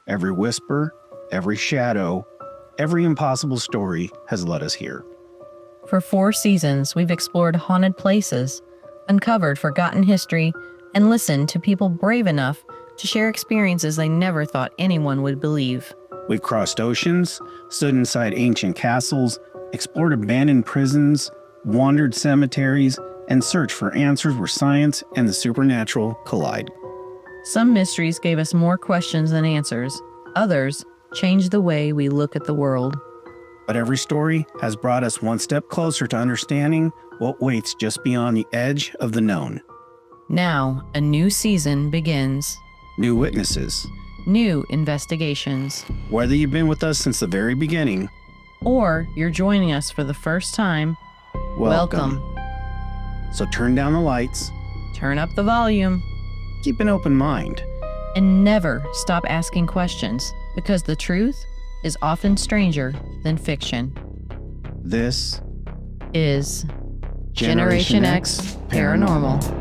Every whisper, every shadow, every impossible story has led us here. For 4 seasons, we've explored haunted places, uncovered forgotten history, and listened to people brave enough to share experiences they never thought anyone would believe. We've crossed oceans, stood inside ancient castles, explored abandoned prisons, wandered cemeteries, and searched for answers where science and the supernatural collide. Some mysteries gave us more questions than answers. Others changed the way we look at the world. But every story has brought us one step closer to understanding what waits just beyond the edge of the known. Now, a new season begins. New witnesses. New investigations. Whether you've been with us since the very beginning, Or you're joining us for the first time, welcome. So turn down the lights, Turn up the volume, keep an open mind. and never stop asking questions, because the truth is often stranger than fiction. This Is Generation X Paranormal.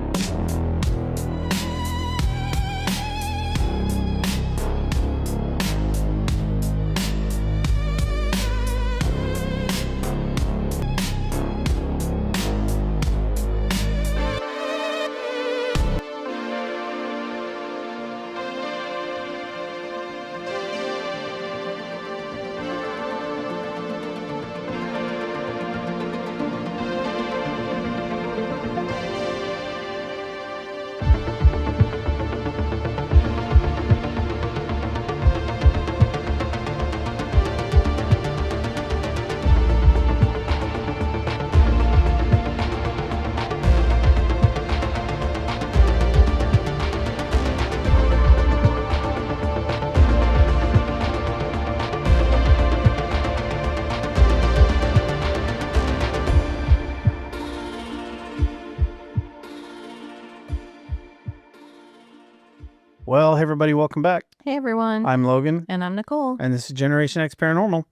Well, hey everybody, welcome back. Hey everyone. I'm Logan, And I'm Nicole. and this is Generation X Paranormal.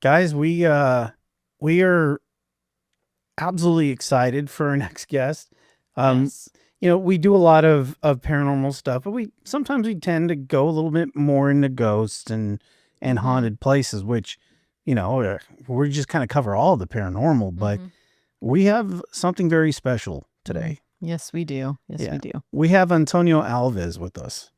Guys, we are absolutely excited for our next guest. Yes. You know, we do a lot of paranormal stuff, but sometimes we tend to go a little bit more into ghosts and haunted places, which, you know, we just kind of cover all the paranormal, but we have something very special today. Yes, we do. Yes, Yeah. we do. We have Antonio Alves with us.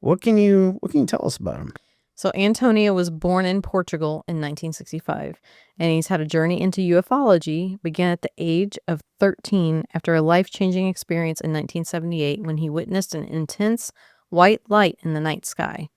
What can you tell us about him? So Antonio was born in Portugal in 1965, and he's had a journey into ufology, began at the age of 13 after a life-changing experience in 1978 when he witnessed an intense white light in the night sky.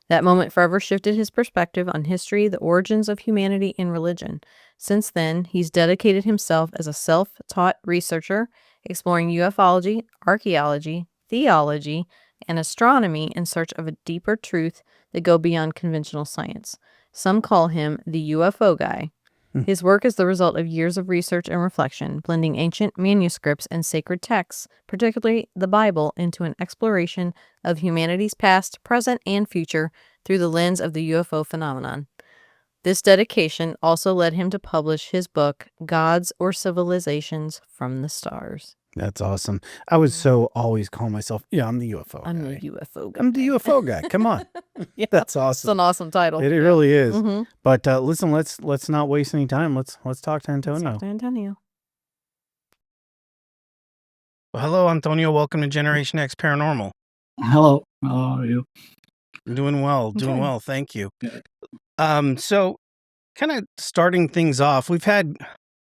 That moment forever shifted his perspective on history, the origins of humanity, and religion. Since then, he's dedicated himself as a self-taught researcher, exploring ufology, archaeology, theology, and astronomy in search of a deeper truth that go beyond conventional science. Some call him the UFO guy. His work is the result of years of research and reflection, blending ancient manuscripts and sacred texts, particularly the Bible, into an exploration of humanity's past, present, and future through the lens of the UFO phenomenon. This dedication also led him to publish his book, Gods or Civilizations from the Stars. That's awesome. I would so always call myself, I'm the UFO guy. I'm the UFO guy. I'm the UFO guy. Come on. Yeah, That's it's awesome. an awesome title. It really is. Mm-hmm. But listen, let's not waste any time. Let's talk to Antonio. Let's talk to Antonio. Well, hello, Antonio. Welcome to Generation X Paranormal. Hello, how are you? Doing well. Doing Okay. well. Thank you. Good. So kind of starting things off, we've had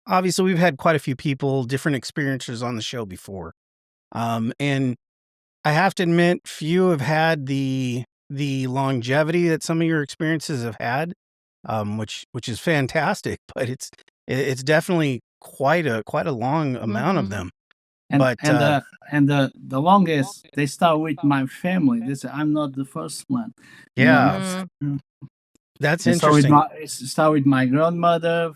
quite a few people, different experiences on the show before. And I have to admit, few have had the longevity that some of your experiences have had, which is fantastic, but it's definitely quite a long amount of them. And But, the longest they start with my family. I'm not the first one. You Yeah, know, that's It start with interesting. it start with my grandmother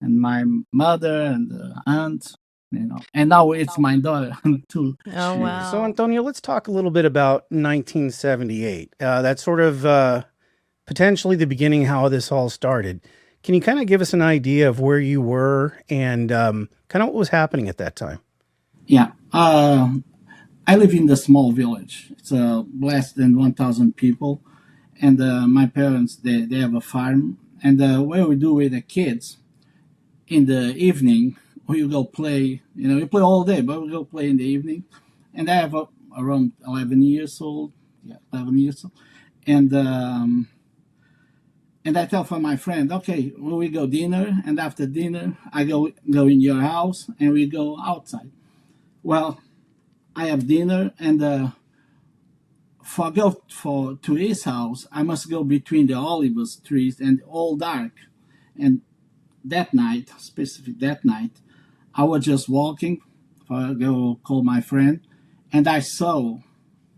and my mother and the aunt. And now it's my daughter too. Oh, wow. So, Antonio, let's talk a little bit about 1978. That's sort of potentially the beginning how this all started. Can you kind of give us an idea of where you were and kind of what was happening at that time? Yeah. I live in the small village. It's less than 1,000 people. and my parents they have a farm, and what we do with the kids in the evening, we go play. You play all day, but we go play in the evening. And I have around 11 years old. Yeah, 11 years old. And and I tell for my friend, okay, we go dinner, and after dinner, I go in your house, and we go outside. Well, I have dinner, and for go for to his house, I must go between the olive trees and all dark. And that night, specific that night, I was just walking. I go call my friend, and I saw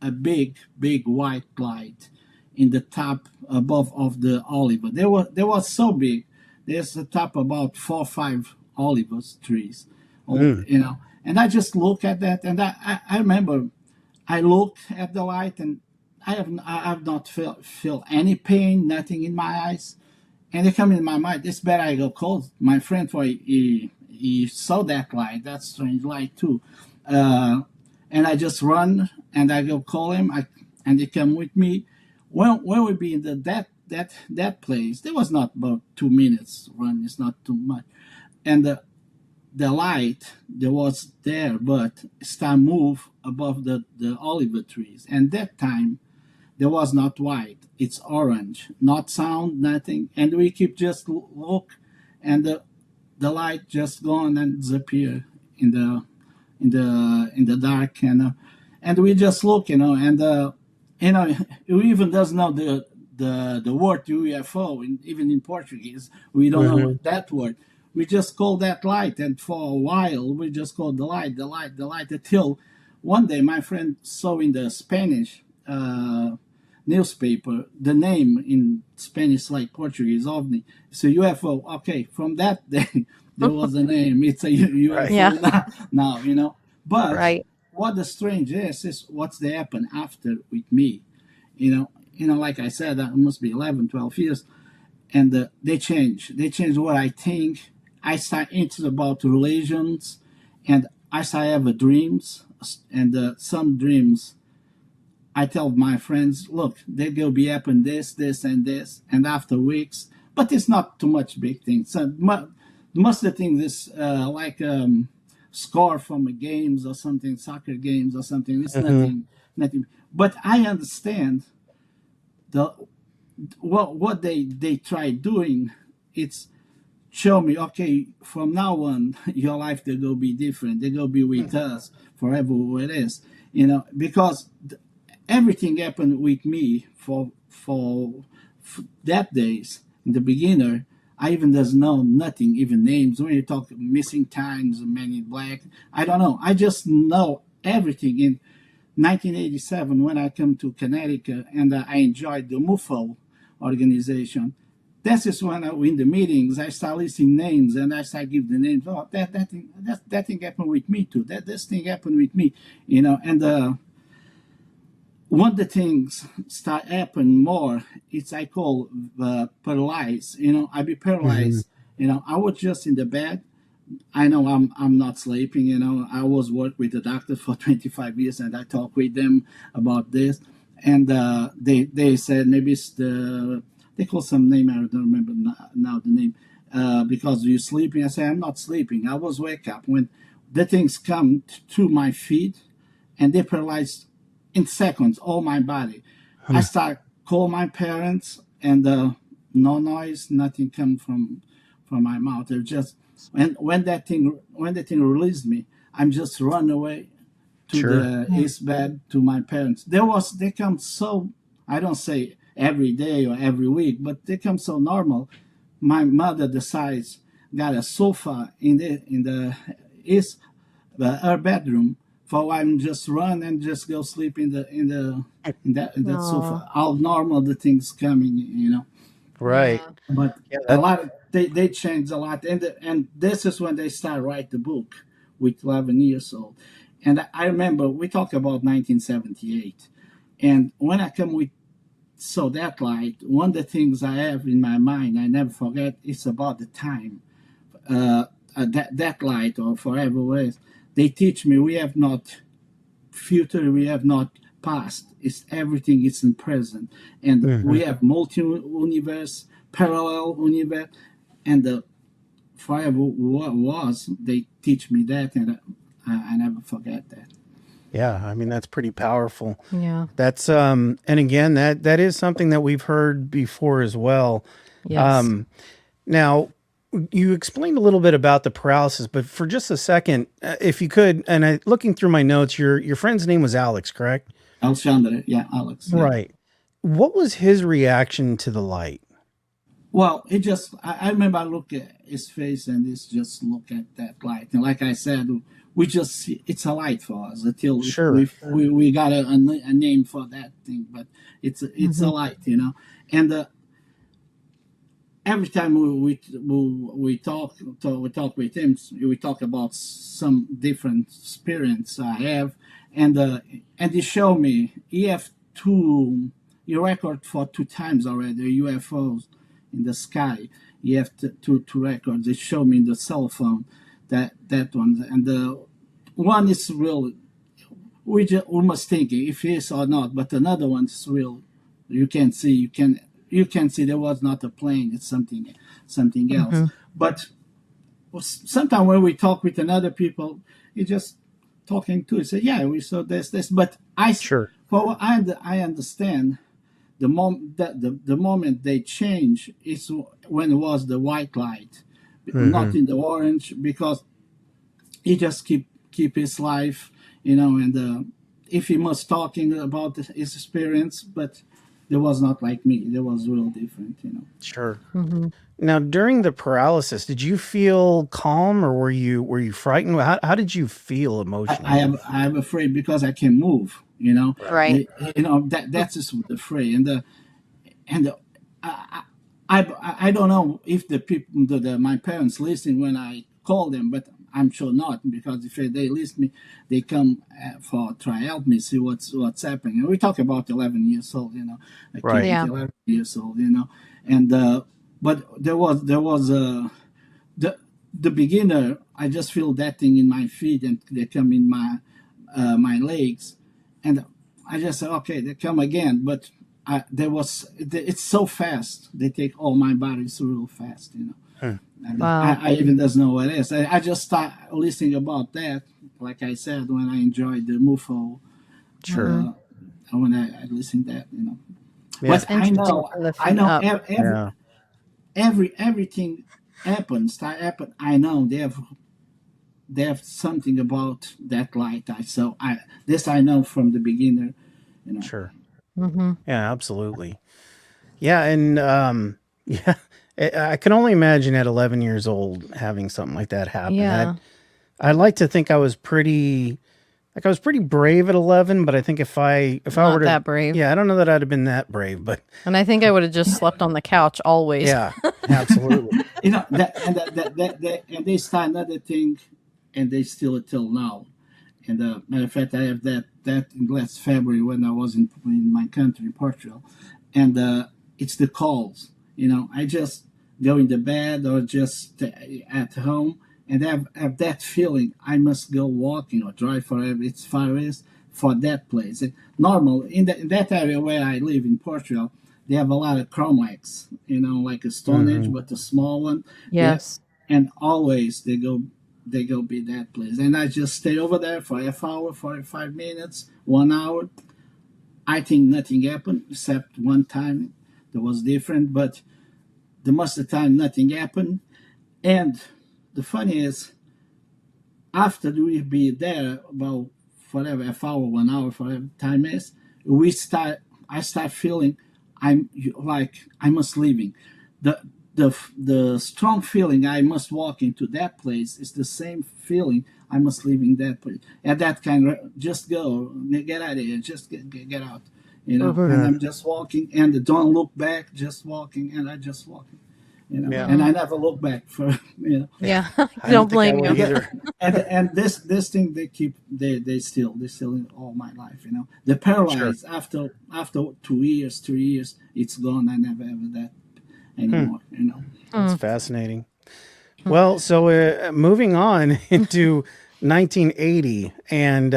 a big white light in the top above of the olive. They were so big. There's a top about 4 or 5 olive trees, Mm. And I just look at that, and I remember I look at the light, and I have not feel any pain, nothing in my eyes. And it come in my mind, it's better I go call my friend, for he saw that light, that strange light too. Uh, and I just run, and I go call him, and he come with me. When we be in that place, there was not about 2 minutes run, it's not too much. And the light that was there, but start move above the olive trees. And that time, there was not white, it's orange, not sound, nothing. And we keep just look, and the light just gone and disappear in the dark, and we just look, and we even doesn't know the word UFO, even in Portuguese we don't know Mhm. that word. We just call that light, and for a while we just called the light, the light, the light, until one day my friend saw in the Spanish newspaper the name in Spanish like Portuguese, ovni. It's a UFO. Okay, from that day there was a name. It's a Right. Yeah, UFO now. But right. what the strange is what's they happen after with me. Like I said, that must be 11, 12 years, and they change. They change what I think. I start into about religions, and I start have dreams, and some dreams I tell my friends, look, they will be happen this, and this, and after weeks, but it's not too much big things. So most of the things is like score from games or something, soccer games or something. It's Mhm. nothing. But I understand the what they try doing. It's show me, okay, from now on, your life they go be different. They go be with us forever. It is, because everything happened with me for that days in the beginner. I even doesn't know nothing, even names. When you talk missing times, Men in Black, I don't know. I just know everything. In 1987, when I come to Connecticut, and I enjoyed the MUFO organization, this is when in the meetings I start listing names, and I start give the names. Oh, that thing happened with me too. This thing happened with me, and one of the things start happen more, it's I call paralyzed. I be Mhm. paralyzed. I was just in the bed. I know I'm not sleeping. I was work with the doctor for 25 years, and I talk with them about this, and they said maybe it's they call some name, I don't remember now the name, because you're sleeping. I say I'm not sleeping. I was wake up when the things come to my feet, and they paralyze in seconds all my body. I Huh. start call my parents, and no noise, nothing come from my mouth. They're just when that thing released me, I'm just run away to Sure. the east bed to my parents. They come so, I don't say every day or every week, but they come so normal. My mother decides got a sofa in the east her bedroom, for I'm just run and just go sleep in that Oh, sofa. How normal the things coming, Right. yeah. but Yeah, a that lot they changed a lot, and this is when they start write the book with 11 years old. And I remember we talk about 1978, and when I come with so that light, one of the things I have in my mind I never forget is about the time. uh, that light or forever ways, they teach me we have not future, we have not past. It's everything is in present, and we have multi-universe, parallel universe, and the forever was. They teach me that, and I never forget that. Yeah, I mean that's pretty powerful. Yeah. That's and again that is something that we've heard before as well. Yes. Now you explained a little bit about the paralysis, but for just a second, if you could, and looking through my notes, your friend's name was Alex, correct? Alexander, yeah, Alex, yeah. Right. What was his reaction to the light? Well, it just, I remember I look at his face and it's just look at that light. And like I said, we just see, it's a light for us until Sure. we got a name for that thing, but it's a light, you know. And every time we talk with him, we talk about some different experience I have, and he showed me he record for 2 times already UFOs in the sky. You have two records. They show me in the cell phone that one, and the one is real. We must think if it is or not, but another one is real. You can see there was not a plane. It's something else. But sometimes when we talk with another people, it just talking to. Say, yeah, we saw this. But I understand. The moment they change is when it was the white light, not in the orange, because he just keep his life, you know. And if he was talking about his experience, but there was not like me. There was real different, you know. Sure. Now, during the paralysis, did you feel calm, or were you frightened? How did you feel emotionally? I am afraid because I can move, you know. Right. You know that's just afraid, and I don't know if the people my parents listen when I call them, but I'm sure not, because if they listen me, they come for try help me see what's happening. And we talk about 11 years old, you know, a kid Yeah. 11 years old, you know, and but there was the beginner. I just feel that thing in my feet, and they come in my legs, and I just said, okay, they come again, but it's so fast. They take all my body so real fast, you know. And Wow. I even doesn't know what it is. I just start listening about that, like I said, when I enjoyed the MUFO. Sure. When I listened that, you know. Yeah. But I know Yeah. everything happens. I know they have something about that light. I know from the beginner, you know. Sure. Yeah, absolutely. Yeah, and yeah, I can only imagine at 11 years old having something like that happen. Yeah. I'd like to think I was pretty brave at 11, but I think if I Not were to, that brave. yeah, I don't know that I'd have been that brave, but And I think I would have just slept on the couch always. yeah, absolutely. You know and they start another thing, and they still till now. And matter of fact, I have that in last February when I was in my country, Portugal, and it's the calls. You know, I just go in the bed or just at home, and have that feeling. I must go walking or drive forever. It's far is for that place. Normal in that area where I live in Portugal, they have a lot of Chromex. You know, like a Stone Age, but a small one. Yes. And always they go be that place, and I just stay over there for half hour, 45 minutes, 1 hour. I think nothing happened except one time that was different, but the most of the time nothing happened. And the funny is, after we be there about whatever half hour, 1 hour, whatever time is, I start feeling I'm like I must leaving. The strong feeling I must walk into that place is the same feeling I must leaving that place. At that kind of just go, get out of here, just get out, you know. And I'm just walking, and don't look back, just walking, and I just walking, you know. Yeah. And I never look back for you know. Yeah. I Don't think I blame would you. either. And this thing they still in all my life, you know. The paralyzed after 2 years, 3 years, it's gone. I never ever that anymore, you know. That's fascinating. Well, so moving on into 1980, and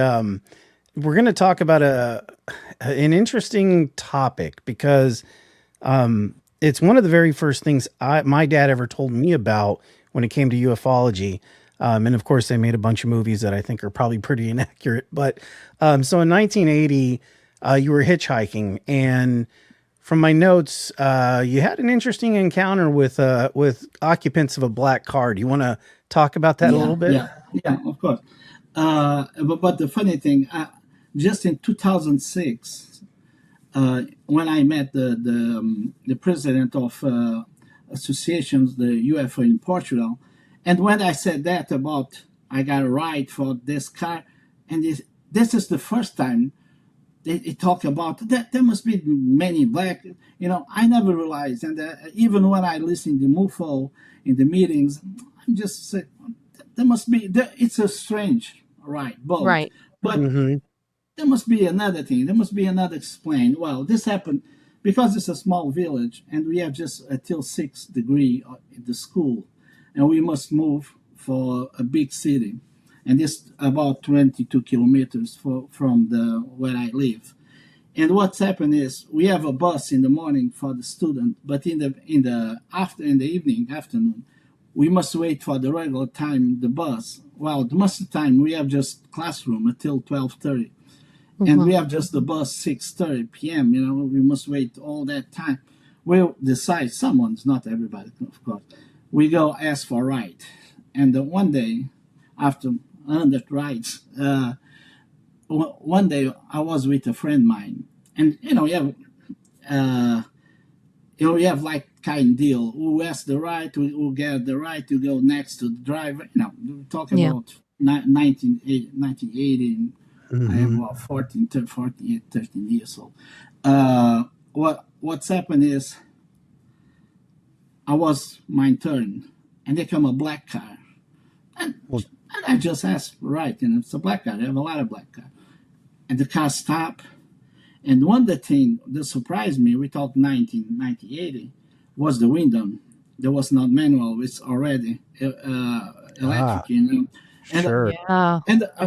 we're going to talk about an interesting topic because it's one of the very first things my dad ever told me about when it came to ufology. And of course, they made a bunch of movies that I think are probably pretty inaccurate. But so in 1980, you were hitchhiking, and from my notes, you had an interesting encounter with occupants of a black car. Do you want to talk about that a little Yeah, bit? yeah, yeah, of course. But the funny thing, just in 2006, when I met the president of associations, the UFO in Portugal, and when I said that about I got a ride for this car, and this is the first time they talk about that there must be many black. I never realized, and even when I listen to MUFO in the meetings, I'm just saying there must be. It's a strange ride boat, Right. but Hmm. there must be another thing. There must be another explain. Well, this happened because it's a small village, and we have just till 6 degree in the school, and we must move for a big city, and it's about 22 kilometers from the where I live. And what's happened is we have a bus in the morning for the student, but in the evening afternoon, we must wait for the regular time the bus. Well, most of the time we have just classroom until 12:30, and Hmm. we have just the bus 6:30 p.m. We must wait all that time. We'll decide someone's not everybody, of course. We go ask for a ride, and one day, after 100 rides, one day I was with a friend of mine, and uh, you have like kind deal. Who has the right? Who get the right to go next to the driver? We talk Yeah. about 1980. I have Hmm. about 48, 13 years old. What's happened is I was my turn, and they come a black car, and, Well, and I just asked, right, and it's a black car. They have a lot of black car, and the car stopped. And one of the things that surprised me, we talked 1980, was the window. There was not manual; it's already ah, electric, and sure. Yeah.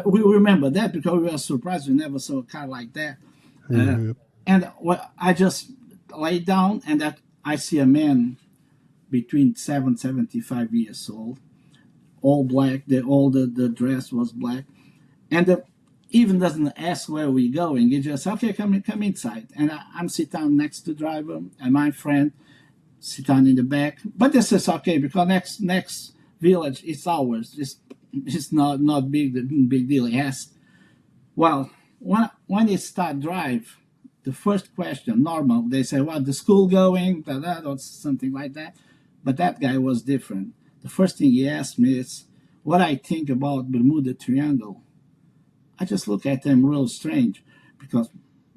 we remember that because we were surprised we never saw a car like that. Uh, Hmm. and I just lay down, and that I see a man between 75 years old, all black. The dress was black, and even doesn't ask where we going. He just okay, come inside, and I'm sit down next to the driver, and my friend sit down in the back. But this is okay because next village is ours. It's not big deal. He has well, when you start drive, the first question, normal, they say, "What the school going?" Blah, blah, or something like that. But that guy was different. The first thing he asked me is what I think about Bermuda Triangle. I just look at them real strange because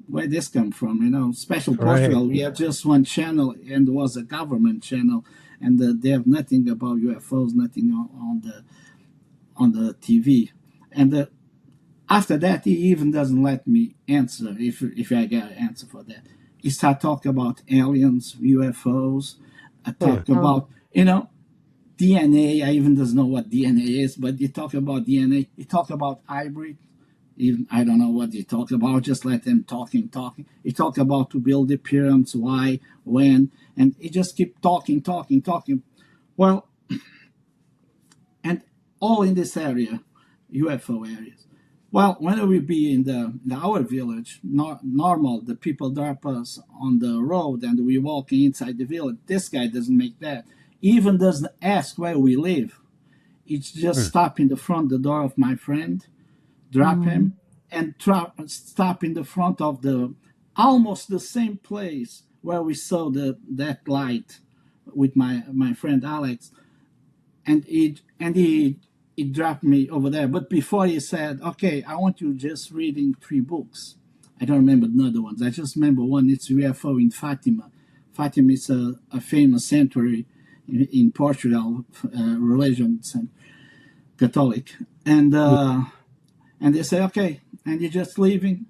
where this come from, Special Right. Portugal, we have just one channel and it was a government channel, and they have nothing about UFOs, nothing on the TV, and after that, he even doesn't let me answer if I get an answer for that. He start talking about aliens, UFOs. I Huh. talk Oh, about DNA. I even doesn't know what DNA is, but he talk about DNA. He talk about hybrid. Even I don't know what he talked about. Just let them talking. He talked about to build the pyramids, why, when, and he just keep talking. Well, and all in this area, UFO areas. Well, when we be in our village, normal, the people drop us on the road and we walking inside the village. This guy doesn't make that. He even doesn't ask where we live. It's just Hmm. stop in the front the door of my friend, drop mm, him, and stop in the front of the almost the same place where we saw that light with my friend Alex, and he dropped me over there. But before he said, "Okay, I want you just reading 3 books." I don't remember the other ones. I just remember one. It's UFO in Fatima. Fatima is a famous sanctuary in Portugal, religion Catholic, and they say, "Okay," and you're just leaving,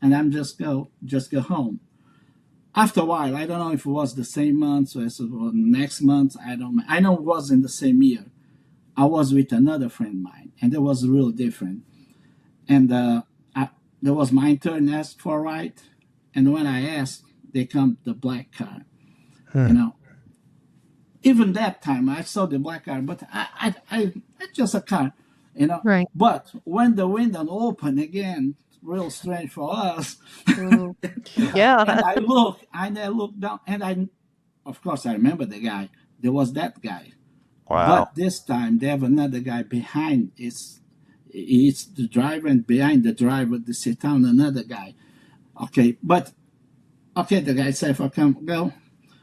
and I'm just go home. After a while, I don't know if it was the same month or it was next month. I don't. I know it was in the same year. I was with another friend of mine, and it was real different. And there was my turn asked for a ride, and when I asked, they come the black car. Hmm. You know, even that time I saw the black car, but it's just a car. You know, Right. but when the window opened again, real strange for us. Ooh. Yeah. Yeah. And I look down, and of course, I remember the guy. There was that guy, Wow. but this time they have another guy behind. It's the driver, and behind the driver, they sit down another guy. Okay, but okay, the guy said, "If I come go,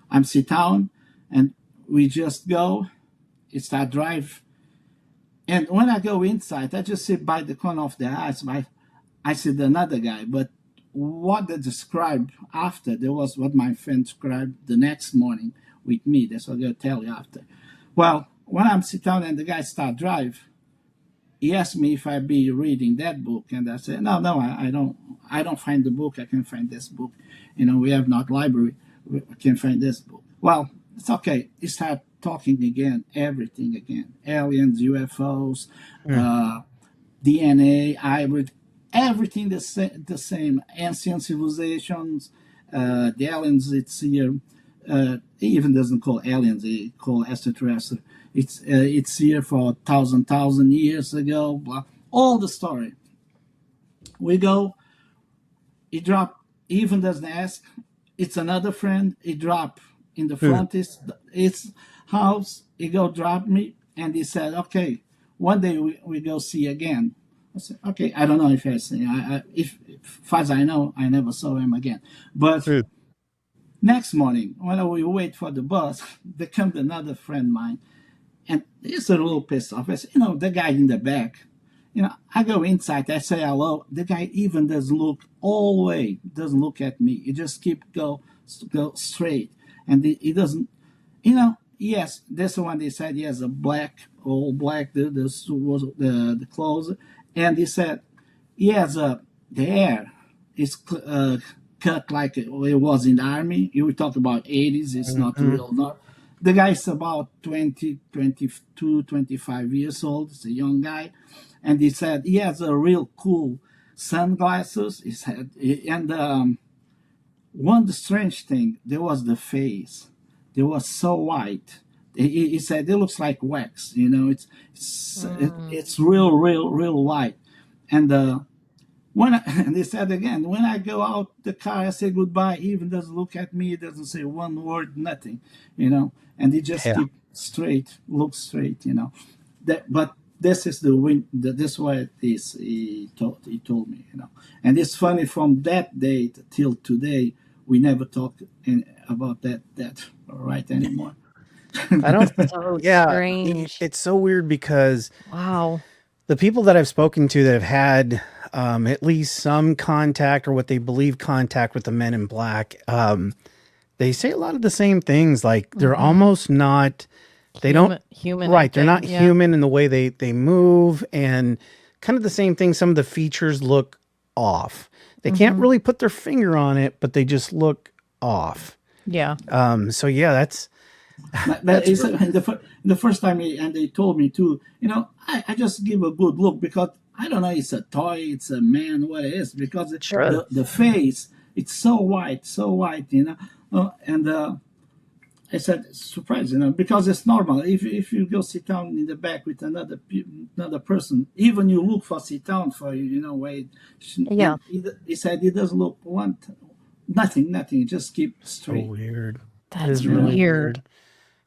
I'm sit down, and we just go. It's that drive." And when I go inside, I just sit by the corner of the house. I see another guy, but what they described after, there was what my friend described the next morning with me. That's what I'll tell you after. Well, when I'm sitting down and the guy start drive, he asked me if I be reading that book, and I said, no, I don't. I don't find the book. I can find this book. You know, we have not library. I can find this book. Well, it's okay. He start talking again, everything again, aliens, UFOs, Hmm. DNA, hybrid, everything the same. Ancient civilizations, the aliens. It's here. He even doesn't call aliens; he call extraterrestrial. It's here for thousand years ago. Blah, all the story. We go. He drop. He even doesn't ask. It's another friend. He drop in the Hmm. front. It's house. He go drop me, and he said, "Okay, one day we go see again." I said, "Okay, I don't know if I see. If far as I know, I never saw him again." But Hmm. next morning, when we wait for the bus, there comes another friend of mine, and he's a little pissed off. I said, the guy in the back. I go inside, I say hello. The guy even doesn't look all the way, doesn't look at me. He just keep go straight. And he doesn't, yes, this one they said he has a black, all black, the clothes. And he said he has the hair is cut like it was in the army. You were talking about 80s, it's not Mhm. real. Not. The guy's about 20, 22, 25 years old. It's a young guy. And he said he has a real cool sunglasses. He said, and one strange thing, there was the face. They was so white. He said it looks like wax. Mm. It's real white. And and he said again, when I go out the car, I say goodbye. He even doesn't look at me. He doesn't say one word, nothing. And he just Yeah. keep straight, look straight. But this is the win. This way it is. He told me. And it's funny from that date till today, we never talk about that right anymore. I don't. So Yeah, strange. it's so weird because Wow. the people that I've spoken to that have had at least some contact or what they believe contact with the men in black, they say a lot of the same things. Like they're Mhm. almost not. They don't. Human Right. They're not acting, yeah. human in the way they move, and kind of the same thing. Some of the features look off. They can't Mhm. really put their finger on it, but they just look off. Yeah. So yeah, that's But that's it's, really, the first time and they told me too, I just give a good look because I don't know, it's a toy, it's a man, what it is, because Sure. the face, it's so white, and I said, surprised, because it's normal. If you go sit down in the back with another person, even you look for sit down for wait, Yeah. and he said he doesn't look nothing, just keep so straight. weird. That That's is really weird. weird.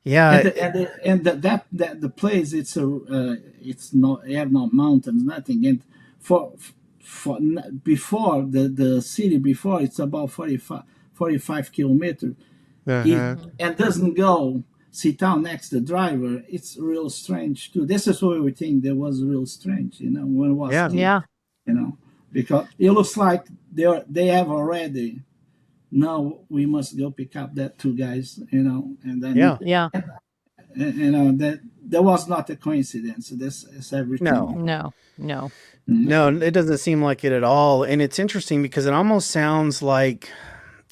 Yeah. And the place, it's not, you have no mountains, nothing. And before the city, before, it's about 45 kilometers. It Uh-huh. Mhm. and doesn't go sit down next to the driver. It's real strange too. This is why we think that was real strange, when it was Yeah. kid, Yeah. because it looks like they have already. Now we must go pick up that two guys, and then Yeah. Yeah. that was not a coincidence. This is No. everything. No. No. No, it doesn't seem like it at all. And it's interesting because it almost sounds like,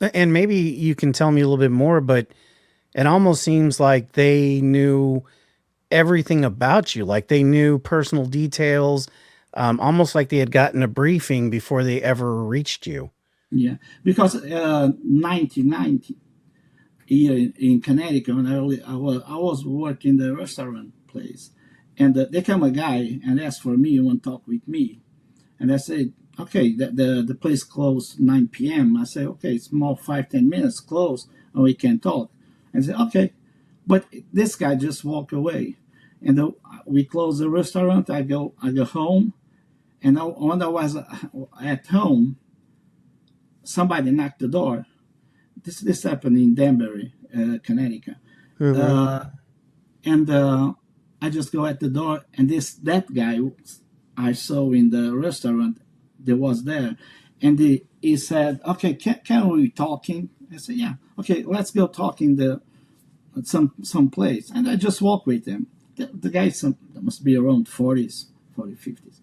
and maybe you can tell me a little bit more, but it almost seems like they knew everything about you. Like they knew personal details. almost like they had gotten a briefing before they ever reached you. Yeah, because 1990 here in Connecticut, when I was working the restaurant place, and there came a guy and asked for me, want to talk with me, and I said, okay, the place closed 9 p.m. I said, okay, it's more 5-10 minutes closed, and we can talk. And I said, okay, but this guy just walked away, and we closed the restaurant. I go home, and when I was at home, somebody knocked the door. This happened in Danbury, Connecticut, uh, and I just go at the door, and that guy I saw in the restaurant that was there, and he said, "Okay, can we talking?" I said, "Yeah, okay, let's go talking the some place." And I just walk with him. The guy must be around 40s, 40, 50s.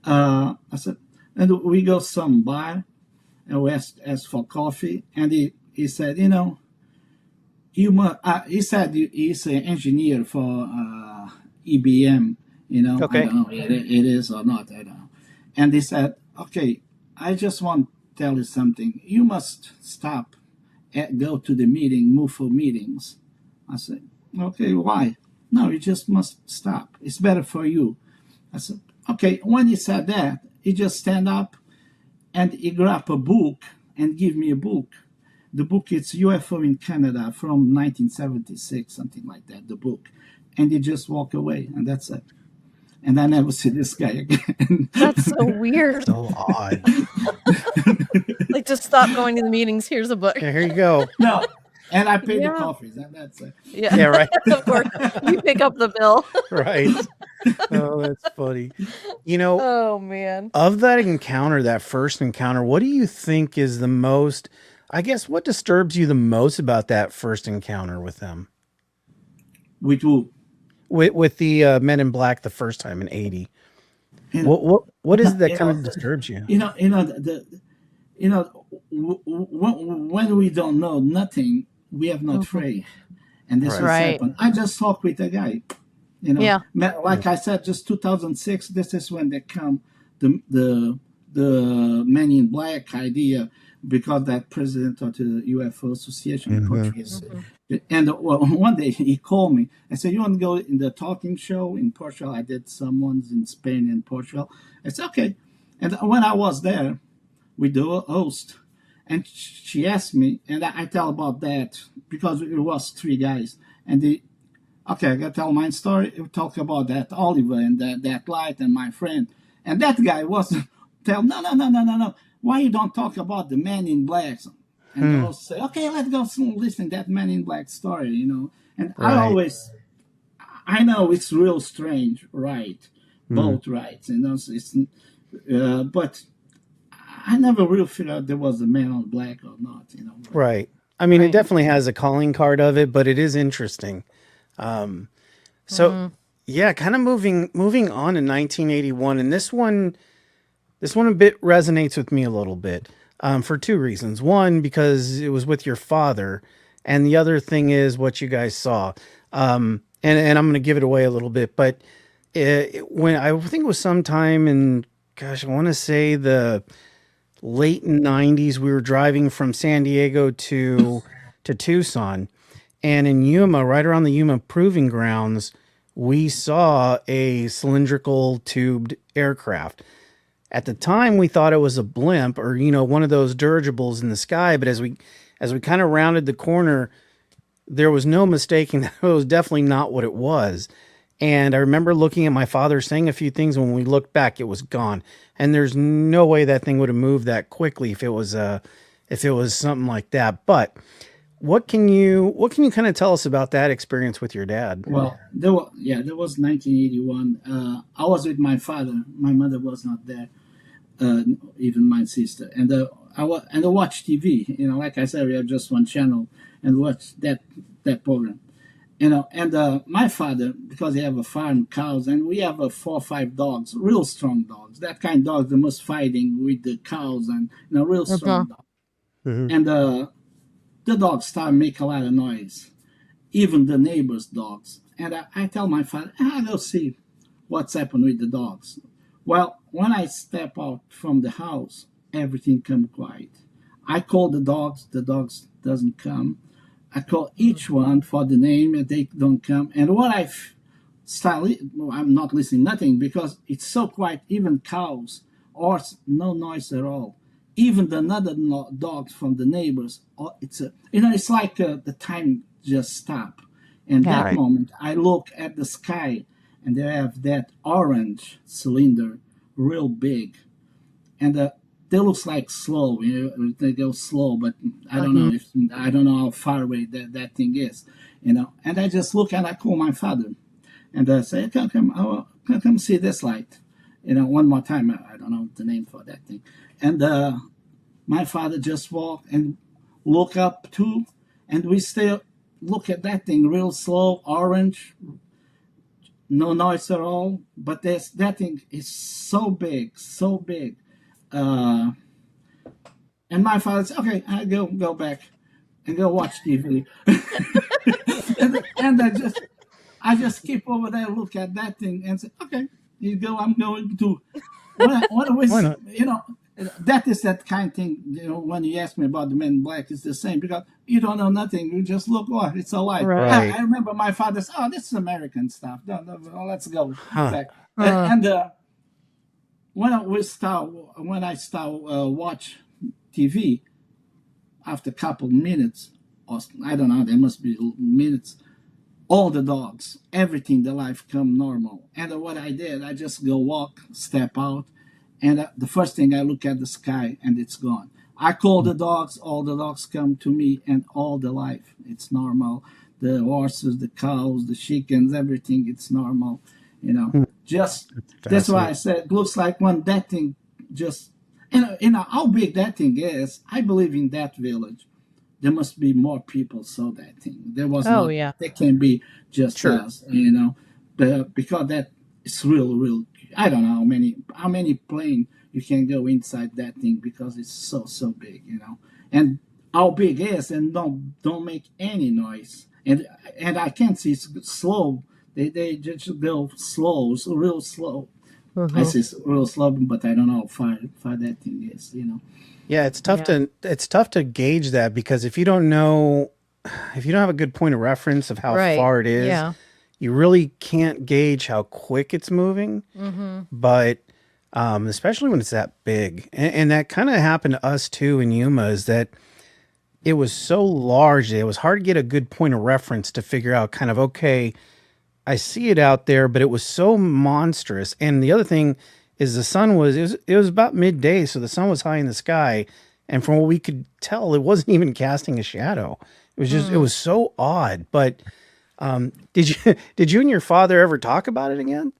I said, and we go some bar, and we asked for coffee, and he said, you must. He said he's an engineer for EBM. I Okay. don't know if it is or not. I don't know. And he said, "Okay, I just want to tell you something. You must stop, go to the meeting, move for meetings." I said, "Okay, why?" "No, you just must stop. It's better for you." I said, "Okay." When he said that, he just stand up and he grabbed a book and give me a book. The book is UFO in Canada from 1976, something like that, the book. And he just walk away, and that's it. And I never see this guy again. That's so weird. So odd. Like, just stop going to the meetings. Here's a book. Yeah, here you go. No, and I pay the Yeah. coffees, and that's it. Yeah. Yeah, right. Of course. You pick up the bill. Right. Oh, that's funny. Oh, man. Of that encounter, that first encounter, what do you think is the most, I guess, what disturbs you the most about that first encounter with them? With who? With the Men in Black the first time in 80. And, What is it that you kind know, of disturbs you? when we don't know nothing, we have not afraid. And this Right. has Right. happened. I just talked with a guy. Yeah. Like I said, just 2006. This is when they come the Men in Black idea, because that president of the UFO Association in Portuguese. And one day he called me and said, "You want to go in the talking show in Portugal?" I did some ones in Spain and Portugal. I said, "Okay." And when I was there with the host, and she asked me, and I tell about that because it was three guys, and okay, I gotta tell my story. We talk about that Oliver and that light and my friend, and that guy was tell no. Why you don't talk about the Man in Black? And they all say, "Okay, let's go listen to that Man in Black story," And Right. I know it's real strange, right? Both rights, It's but I never really figured out there was a Man in Black or not. Right. I mean, it Right. definitely has a calling card of it, but it is interesting. So yeah, kind of moving on to 1981, and this one a bit resonates with me a little bit, for two reasons. One, because it was with your father, and the other thing is what you guys saw. And I'm going to give it away a little bit, but when I think it was sometime in, gosh, I want to say the late 90s, we were driving from San Diego to Tucson, and in Yuma, right around the Yuma proving grounds, we saw a cylindrical tubed aircraft. At the time, we thought it was a blimp or one of those dirigibles in the sky. But as we kind of rounded the corner, there was no mistaking that it was definitely not what it was. And I remember looking at my father saying a few things. When we looked back, it was gone. And there's no way that thing would have moved that quickly if it was something like that. But what can you kind of tell us about that experience with your dad? Well, there was 1981. I was with my father. My mother was not there, even my sister. And I watched TV. Like I said, we have just one channel and watch that program. And my father, because he have a farm, cows, and we have 4 or 5 dogs, real strong dogs. That kind of dogs, the most fighting with the cows, and real strong dogs. And the dogs start make a lot of noise, even the neighbors' dogs. And I tell my father, "I go see what's happened with the dogs." Well, when I step out from the house, everything come quiet. I call the dogs doesn't come. I call each one for the name, and they don't come. And what I start, I'm not listening nothing because it's so quiet. Even cows, horse, no noise at all. Even the other dogs from the neighbors, it's a, it's like the time just stop. And Yeah. that Right. moment, I look at the sky, and they have that orange cylinder, real big, and they looks like slow. They go slow, but I don't know Mhm. if I don't know how far away that thing is. And I just look and I call my father, and I say, come see this light. One more time. I don't know the name for that thing. And my father just walk and look up too, and we still look at that thing real slow, orange, no noise at all. But that thing is so big, so big. Uh, and my father said, "Okay, I go back and go watch TV." and I just keep over there, look at that thing, and say, "Okay, you go. I'm going to." What Why was not? that is that kind of thing. When you ask me about the Men in Black, it's the same because you don't know nothing. You just look, oh, it's a light. Right. I, Right. I remember my father said, "Oh, this is American stuff. No, no, no, let's go Huh. back." Uh, And when I start watch TV, after a couple minutes, or I don't know, there must be minutes. All the dogs, everything, the life come normal. And what I did, I just go walk, step out, and the first thing I look at the sky, and it's gone. I call the dogs, all the dogs come to me, and all the life, it's normal. The horses, the cows, the chickens, everything, it's normal. Hmm. Just that's why I Fascinating. said it looks like when that thing just, how big that thing is. I believe in that village there must be more people saw that thing. There was oh not. yeah. There can be just Sure. us, because that is real. I don't know how many plane you can go inside that thing because it's so big. And how big is and don't make any noise. And I can't see it's slow. They just go slow, so real slow. I Mhm. say real slow, but I don't know how far that thing is. Yeah, Yeah. it's tough to gauge that because if you don't know, if you don't have a good point of reference of how Right. far it is, Yeah. you really can't gauge how quick it's moving. Mhm. But especially when it's that big, and that kind of happened to us too in Yuma, is that it was so large that it was hard to get a good point of reference to figure out kind of, okay, I see it out there, but it was so monstrous. And the other thing is the sun it was about midday, so the sun was high in the sky, and from what we could tell, it wasn't even casting a shadow. It Mm. was so odd. But did you did you and your father ever talk about it again?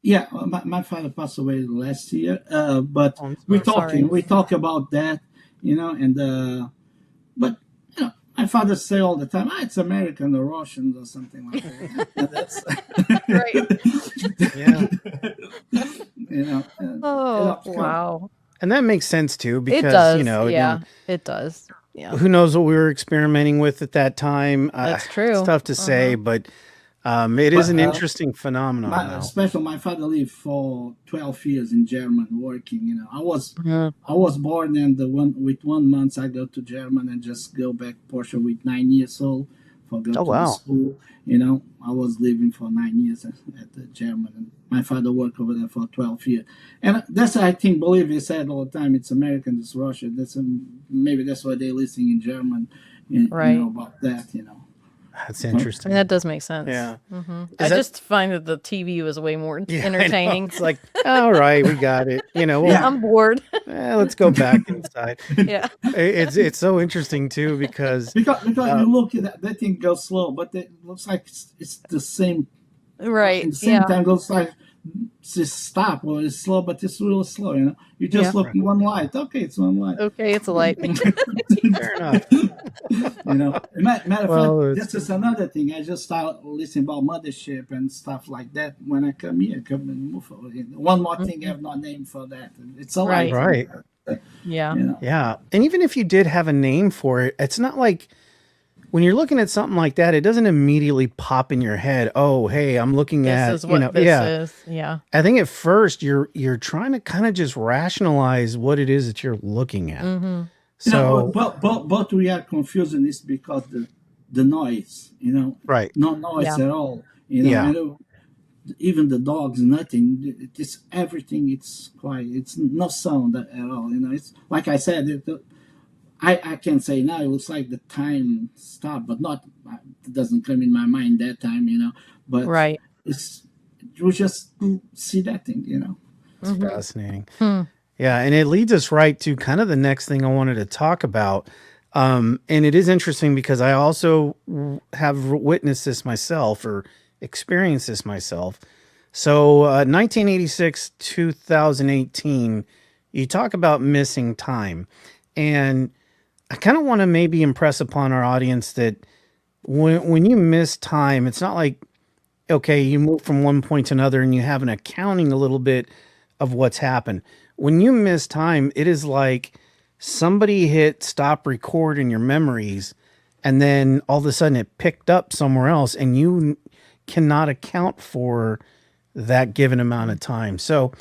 Yeah, my father passed away last year, but Oh, I'm we I'm sorry. sorry. talking, we talk about that, and but my father say all the time, it's American or Russians or something like that, and that's Right. Yeah, it Oh, come. wow. and that makes sense too It because does. Yeah. It does. Yeah. who knows what we were experimenting with at that time. That's It's true. tough to say, Uh-huh. but it is But an interesting phenomenon, my though. especially my father lived for 12 years in Germany working. Mhm. I was born, and the one with 1 month I go to Germany and just go back Portugal with 9 years old for go Oh to the wow. school. I was living for 9 years at the German. And my father worked over there for 12 years, and that's I think believe he said all the time. It's American, it's Russian. Maybe that's why they listening in German. Right. About that. That's But And interesting. that does make sense. Yeah. I Is that just find that the TV was way more Yeah, I know. entertaining. It's like, all right, we got it. Yeah, We'll I'm bored. let's go back inside. Yeah. It's so interesting too because because uh you look at that thing goes slow, but it looks like it's the same. Right. In the same Yeah. time, it looks like it's stop or it's slow, but it's real slow. You Yeah. just look in one light. Okay, it's one light. Okay, it's a light. fair enough. Matter of fact, Well, this is another thing. I just start listening about mothership and stuff like that when I come here. Come and move forward. One more thing, I Mhm. have no name for that. It's a light. Right. right. Yeah. You know. Yeah. And even if you did have a name for it, it's not like when you're looking at something like that, it doesn't immediately pop in your head. Oh, hey, I'm looking This at, is what this yeah. is. Yeah. I think at first you're trying to kind of just rationalize what it is that you're looking at. Mm-hmm. So, but we are confusing this because the noise, right. no noise Yeah. at all, Yeah. and even the dogs, nothing. It's everything. It's quiet. It's no sound at all. It's like I said. I can say now it looks like the time stopped, but not. It doesn't come in my mind that time. But Right. it's you just see that thing. It's Mm-hmm. fascinating. Hmm. Yeah, and it leads us right to kind of the next thing I wanted to talk about. And it is interesting because I also have witnessed this myself or experienced this myself. So, 1986, 2018, you talk about missing time. And I kind of want to maybe impress upon our audience that when you miss time, it's not like, okay, you move from one point to another and you have an accounting a little bit of what's happened. When you miss time, it is like somebody hit stop record in your memories and then all of a sudden it picked up somewhere else and you cannot account for that given amount of time. So,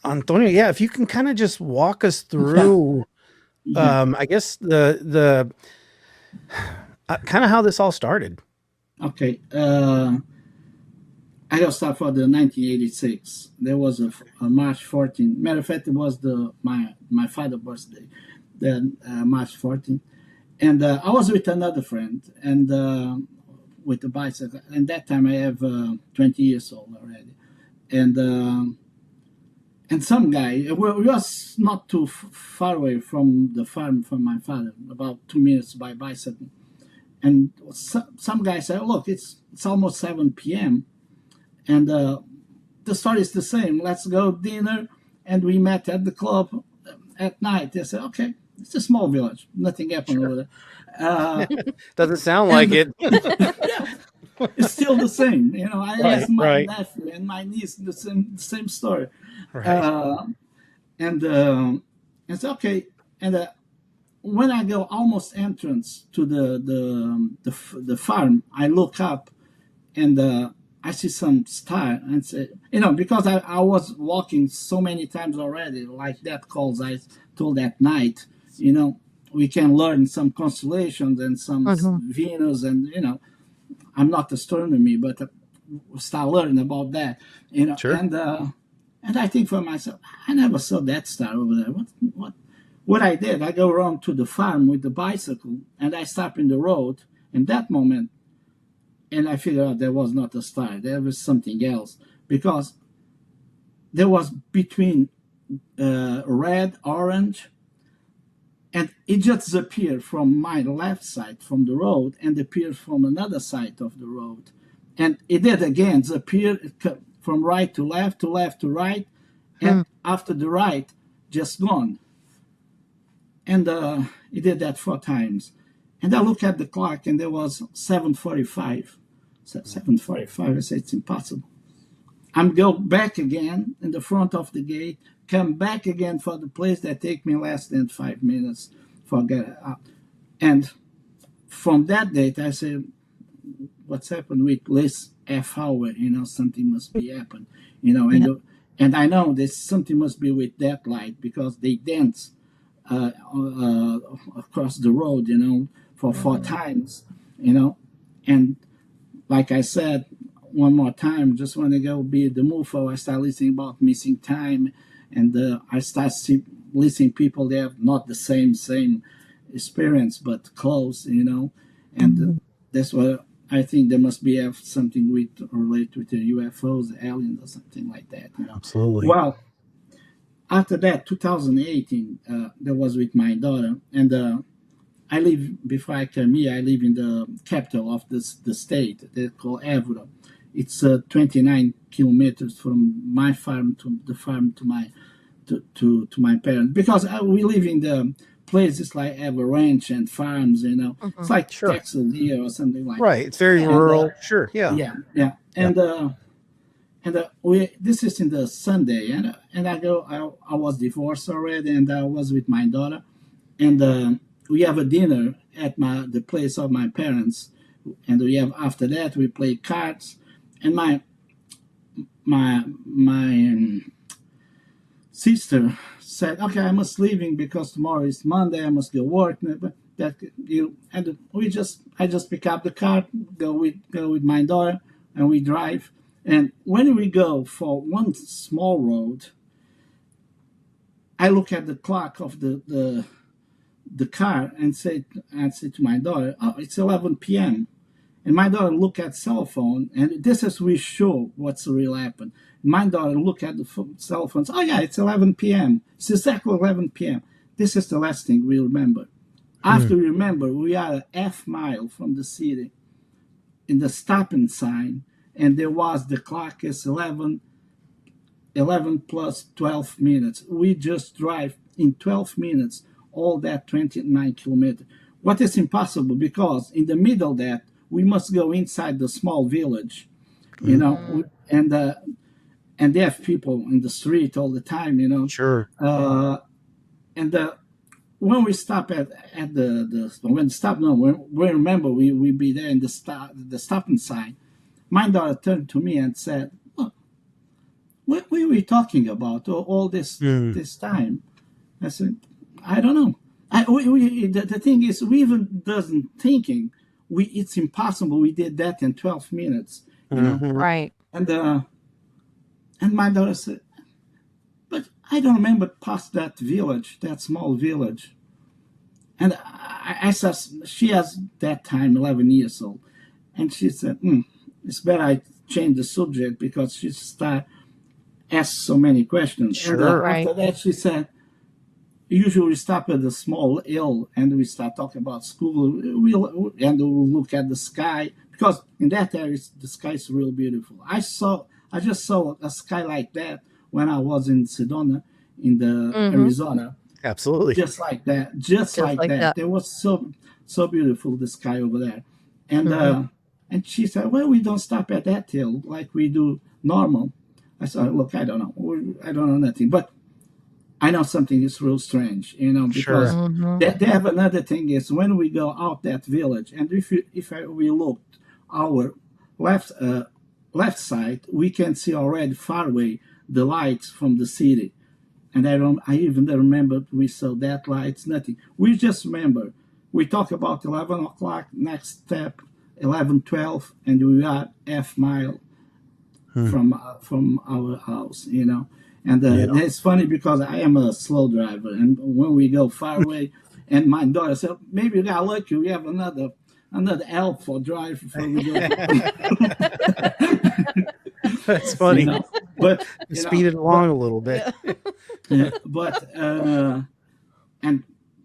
Antonio, yeah, if you can kind of just walk us Yeah, through, yeah. I guess the kind of how this all started. Okay. I will start for the 1986. There was a March 14th. Matter of fact, it was my father's birthday, then March 14th. And I was with another friend and with the bicycle. And that time I have 20 years old already. And some guy, we was not too far away from the farm from my father, about 2 minutes by bicycle. And some guy said, "Look, it's almost 7 p.m. and the story is the same. Let's go dinner." And we met at the club at night. They said, "Okay, it's a small village. Nothing happened Sure. over there." Uh, Doesn't sound like and it. yeah, it's still the same. I Right, asked my right, nephew and my niece the same story. right. Uh, and it's okay. And when I go almost entrance to the farm, I look up and I see some star and say, because I was walking so many times already, like that calls I told at night, we can learn some constellations and some Mm-hmm. Venus, and I'm not astronomy, but start learning about that, Sure. and I think for myself, I never saw that star over there. What I did, I go around to the farm with the bicycle and I stop in the road. In that moment, and I figured out there was not a star, there was something else because there was between red, orange, and it just appeared from my left side from the road and appeared from another side of the road. And it did again, appear from right to left, to left to right, and Hmm. after the right, just gone. And he did that 4 times. And I look at the clock, and there was 7:45. So 7:45. I said it's impossible. I'm go back again in the front of the gate, come back again for the place that take me less than 5 minutes for get out. And from that date, I said, what's happened with this half hour? Something must be happened. Yeah. And I know there's something must be with that light because they dance across the road, for 4 times, and like I said, one more time, just want to go be the MUFO. I start listening about missing time, and I start listening people they have not the same experience, but close, and Mhm. that's what I think there must be have something with relate with the UFOs, the aliens, or something like that. Absolutely. Well, after that, 2018, that was with my daughter, and I live before I came here. I live in the capital of the state. They call Évora. It's 29 kilometers from my farm to the farm to my parents because we live in the places like have a ranch and farms. It's Mhm. like Sure. Texas here or something like Right. that. It's very And rural. Sure. Yeah. yeah, yeah, Yeah. and we this is in the Sunday, and I go. I was divorced already, and I was with my daughter, and we have a dinner at the place of my parents, and we have after that we play cards, and my sister said, "Okay, I must leaving because tomorrow is Monday. I must go work." But that you and I just pick up the car, go with my daughter, and we drive. And when we go for one small road, I look at the clock of the car and say to my daughter, "Oh, it's 11 p.m." And my daughter look at cell phone, and this is we show what's real happen. My daughter look at the cell phones. Oh yeah, it's 11 p.m. It's exactly 11 p.m. This is the last thing we remember. After we remember, we are a half mile from the city in the stopping sign, and there was the clock is 11 plus 12 minutes. We just drive in 12 minutes all that 29 kilometers. What is impossible because in the middle of that, we must go inside the small village, you know, and they have people in the street all the time, you know. Sure. And when we stop at the when stop no when we remember we be there in the stopping sign, my daughter turned to me and said, "Look, what were we talking about all this time?" I said, "I don't know." The thing is, we even doesn't thinking. It's impossible. We did that in 12 minutes, you know. Right. And my daughter said, "But I don't remember past that village, that small village." And I said, she has that time 11 years old, and she said, "It's better I change the subject because she start ask so many questions." Sure. And after that, she said, "Usually we stop at a small hill and we start talking about school. We'll look at the sky because in that area the sky is real beautiful. I just saw a sky like that when I was in Sedona, in the Arizona. Absolutely. Just like that, just like that. It was so beautiful the sky over there, and she said, "Well, we don't stop at that hill like we do normal." I said, "Look, I don't know. I don't know nothing, but I know something is real strange, you know, because they have another thing is when we go out that village, and if we look our left side, we can see already far away the lights from the city, and I even remember we saw that lights, nothing. We just remember we talk about 11 o'clock, next step 11:12, and we are half mile from our house, you know." And it's funny because I am a slow driver, and when we go far away, and my daughter said, "Maybe you got lucky. We have another help for drive before we go." That's funny. You know, but speed it along a little bit. But and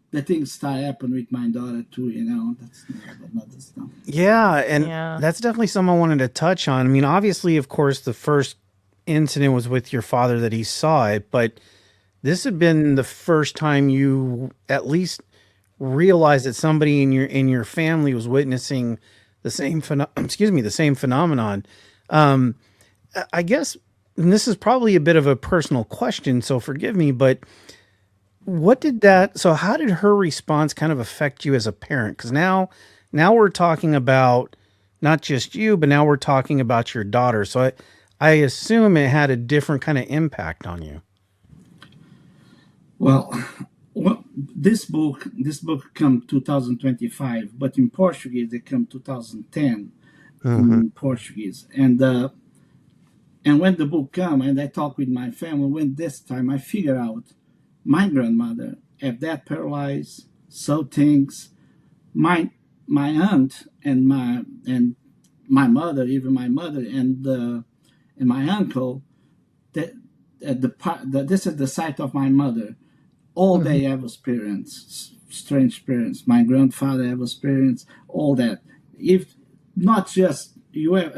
the things start happening with my daughter too. You know, that's another stuff. Yeah, and that's definitely something I wanted to touch on. I mean, obviously, of course, the first incident was with your father that he saw it, but this had been the first time you at least realized that somebody in your family was witnessing the same the same phenomenon. I guess, and this is probably a bit of a personal question, so forgive me, but how did her response kind of affect you as a parent? Because now we're talking about not just you, but now we're talking about your daughter. So I assume it had a different kind of impact on you. Well, this book come 2025, but in Portuguese it come 2010 in Portuguese, and when the book come and I talk with my family, when this time I figure out my grandmother had that paralyzed, saw things, my aunt and my mother, even my mother and my uncle, that this is the site of my mother. All they have experienced strange experience. My grandfather have experienced all that. If not just you have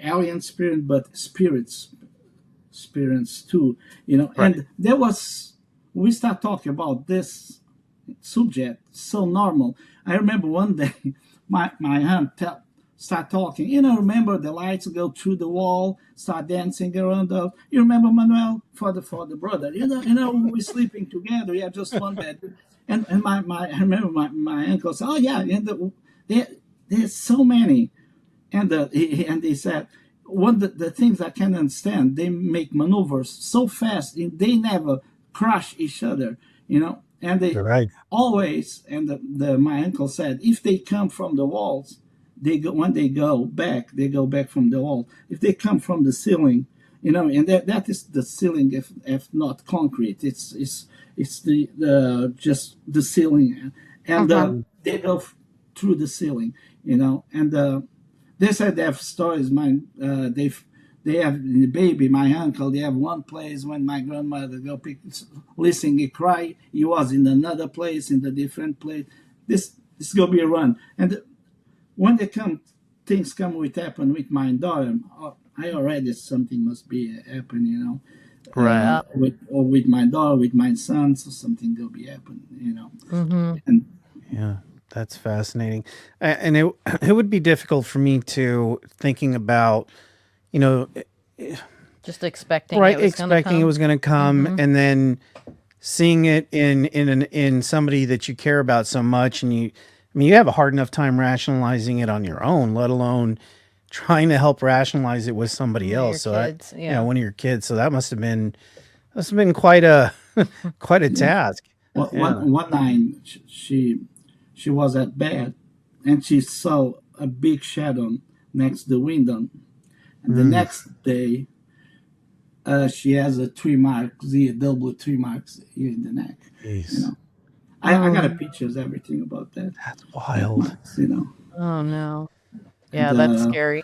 alien spirit, but spirits experience too. You know, and there was we start talking about this subject so normal. I remember one day my aunt start talking. You know, remember the lights go through the wall, start dancing around the. You remember Manuel for the brother. You know, we're sleeping together. We have just one bed, And I remember my uncle said, "Oh yeah, and there, there's so many." And and he said, one of the things I can understand, they make maneuvers so fast, and they never crush each other, And they Right. always, and my uncle said, if they come from the walls, when they go back from the wall. If they come from the ceiling, and that is the ceiling, if not concrete, it's the just the ceiling, and Uh-huh. they go through the ceiling, and they said they have stories. They have the baby, my uncle. They have one place when my grandmother go listen, he cry. He was in another place, in a different place. This gonna be a run. And when things come with happen with my daughter. I already something must be happen, Right. with my daughter, with my son, so something will be happen. Mm-hmm. And Yeah, that's fascinating. And it it would be difficult for me to thinking about, you know, Just expecting right, it was gonna expecting it come. was going to come Mm-hmm. and then seeing it in somebody that you care about so much, and you have a hard enough time rationalizing it on your own, let alone trying to help rationalize it with somebody Yeah, your else. So that, kids. Yeah. one of your kids. So that must have been quite a quite a yeah, task. Yeah. one night she was at bed, and she saw a big shadow next to the window. And the Mm, next day, she has a 3 marks, the double 3 marks here in the neck. You jeez, know, I got a Oh. pictures, everything about that's that wild. marks. Oh no. And Yeah, that's scary.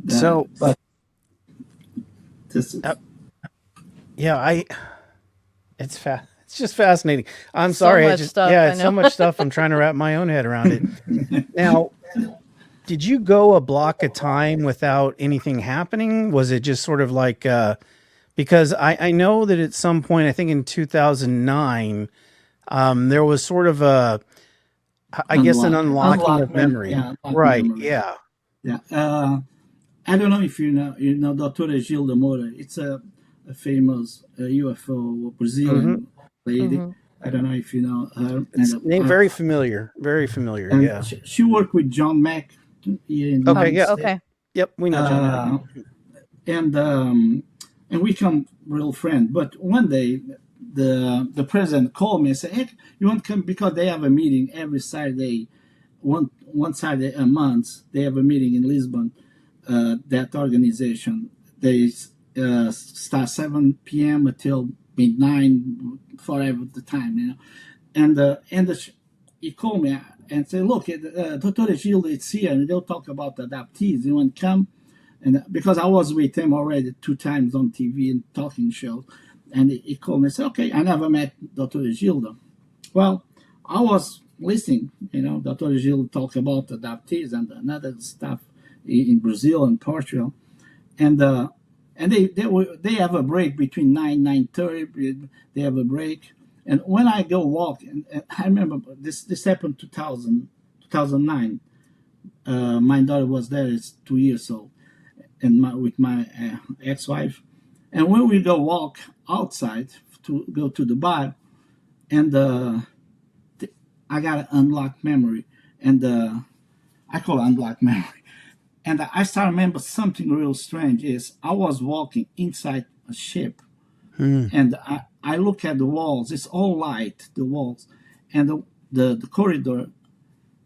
So but this uh, is yeah, it's just fascinating. I'm So sorry, much stuff, I it's so know. much stuff. I'm trying to wrap my own head around it. Now, did you go a block of time without anything happening? Was it just sort of like because I know that at some point, I think in 2009, there was sort of I guess an unlocking of memory. unlock Right. memory. Yeah. Yeah. I don't know if you know Dr. Gilda Moura. It's a famous UFO Hmm. Brazilian lady. Mm-hmm. I don't know if you know her. It's very familiar. Very familiar. And Yeah. she worked with John Mack here in the Okay. United Yep. States. Okay. Yep. We know John Mack. Uh, and we come real friend. But one day, the president called me and said, "Hey, you want to come?" Because they have a meeting every Saturday, one Saturday a month. They have a meeting in Lisbon. That organization, they start 7 p.m. until midnight, forever the time. He called me and said, "Look, Dr. Gilda is here, and they'll talk about the adoptees. You want to come?" And because I was with him already 2 times on TV and talking shows, and he called me and said, "Okay, I never met Dr. Gilda." Well, I was listening. Dr. Gilda talk about adoptees and other stuff in Brazil and Portugal, and they have a break between 9:30. They have a break, and when I go walk, and I remember this happened 2009. My daughter was there; it's 2 years old, and with my ex-wife. And when we go walk outside to go to the bar, and I got an unlocked memory, and I call it unlocked memory. And I start remember something real strange is I was walking inside a ship, Hmm. and I look at the walls. It's all light, the walls, and the corridor,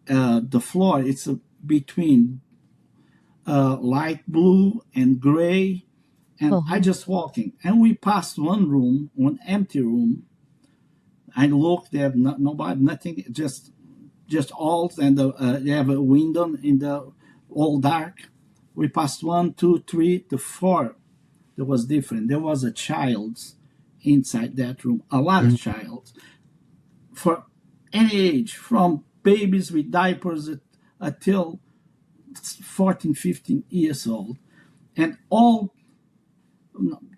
the floor. It's between light blue and gray, and I Oh. just walking, and we passed one room, one empty room. I looked there, nobody, nothing, just all, and they have a window in the all dark. We passed one, two, three, the four. That was different. There was a child inside that room, a lot of child for any age, from babies with diapers until 14, 15 years old, and all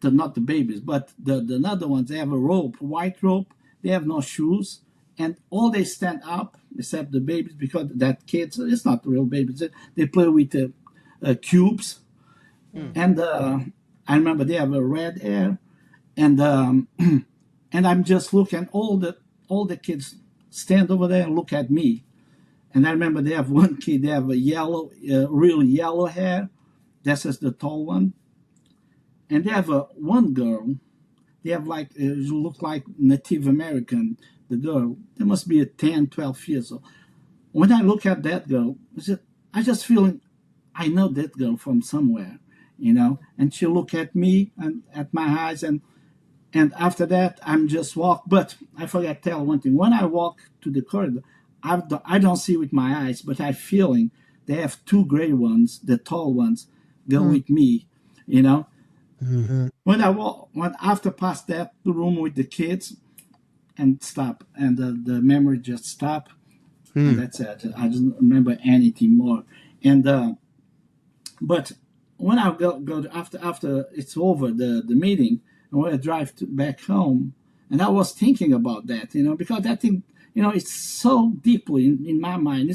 not the babies, but the other ones. They have a rope, white rope. They have no shoes, and all they stand up except the babies because that kids. It's not real babies. They play with cubes, Hmm. and I remember they have a red hair, and and I'm just looking all the all the kids stand over there and look at me. And I remember they have one kid, they have a yellow, really yellow hair. This is the tall one. And they have one girl. They have like, look like Native American, the girl. They must be 10, 12 years old. When I look at that girl, I just feel I know that girl from somewhere, And she look at me and at my eyes, and after that, I'm just walk. But I forgot to tell one thing. When I walk to the corridor, I don't see with my eyes, but I feeling they have two gray ones, the tall ones, go with me, Mm-hmm. When after past that the room with the kids and stop, and the memory just stop, and that's it. I don't remember anything more. And but when I go after it's over the meeting, and when I drive back home, and I was thinking about that, because that thing, it's so deeply in my mind.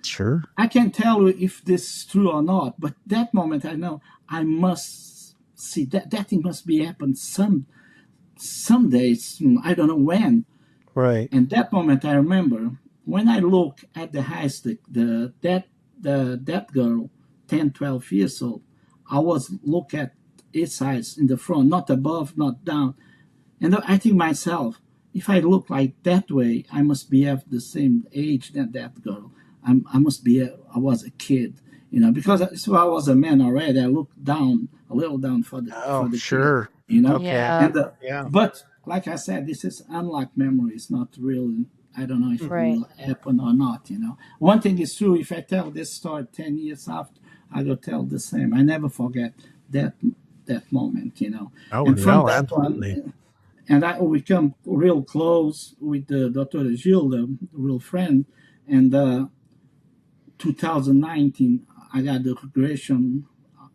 Sure. I can't tell you if this is true or not, but that moment I know I must see that thing must be happened some days. I don't know when. Right. And that moment I remember when I look at the high stick, that girl, 10, 12 years old, I was look at its eyes in the front, not above, not down. And I think myself, if I look like that way, I must be of the same age than that girl. I must be, I was a kid, because so I was a man already. I looked down, a little down for the sure. kid, Okay. Yeah. And Yeah. but like I said, this is unlocked memory. It's not real. I don't know if it Right. will happen or not. One thing is true. If I tell this story 10 years after, I will tell the same. I never forget that moment. Oh, And from no, that absolutely. one, and I become real close with the Dr. Gilles, the real friend. And 2019, I got the regression,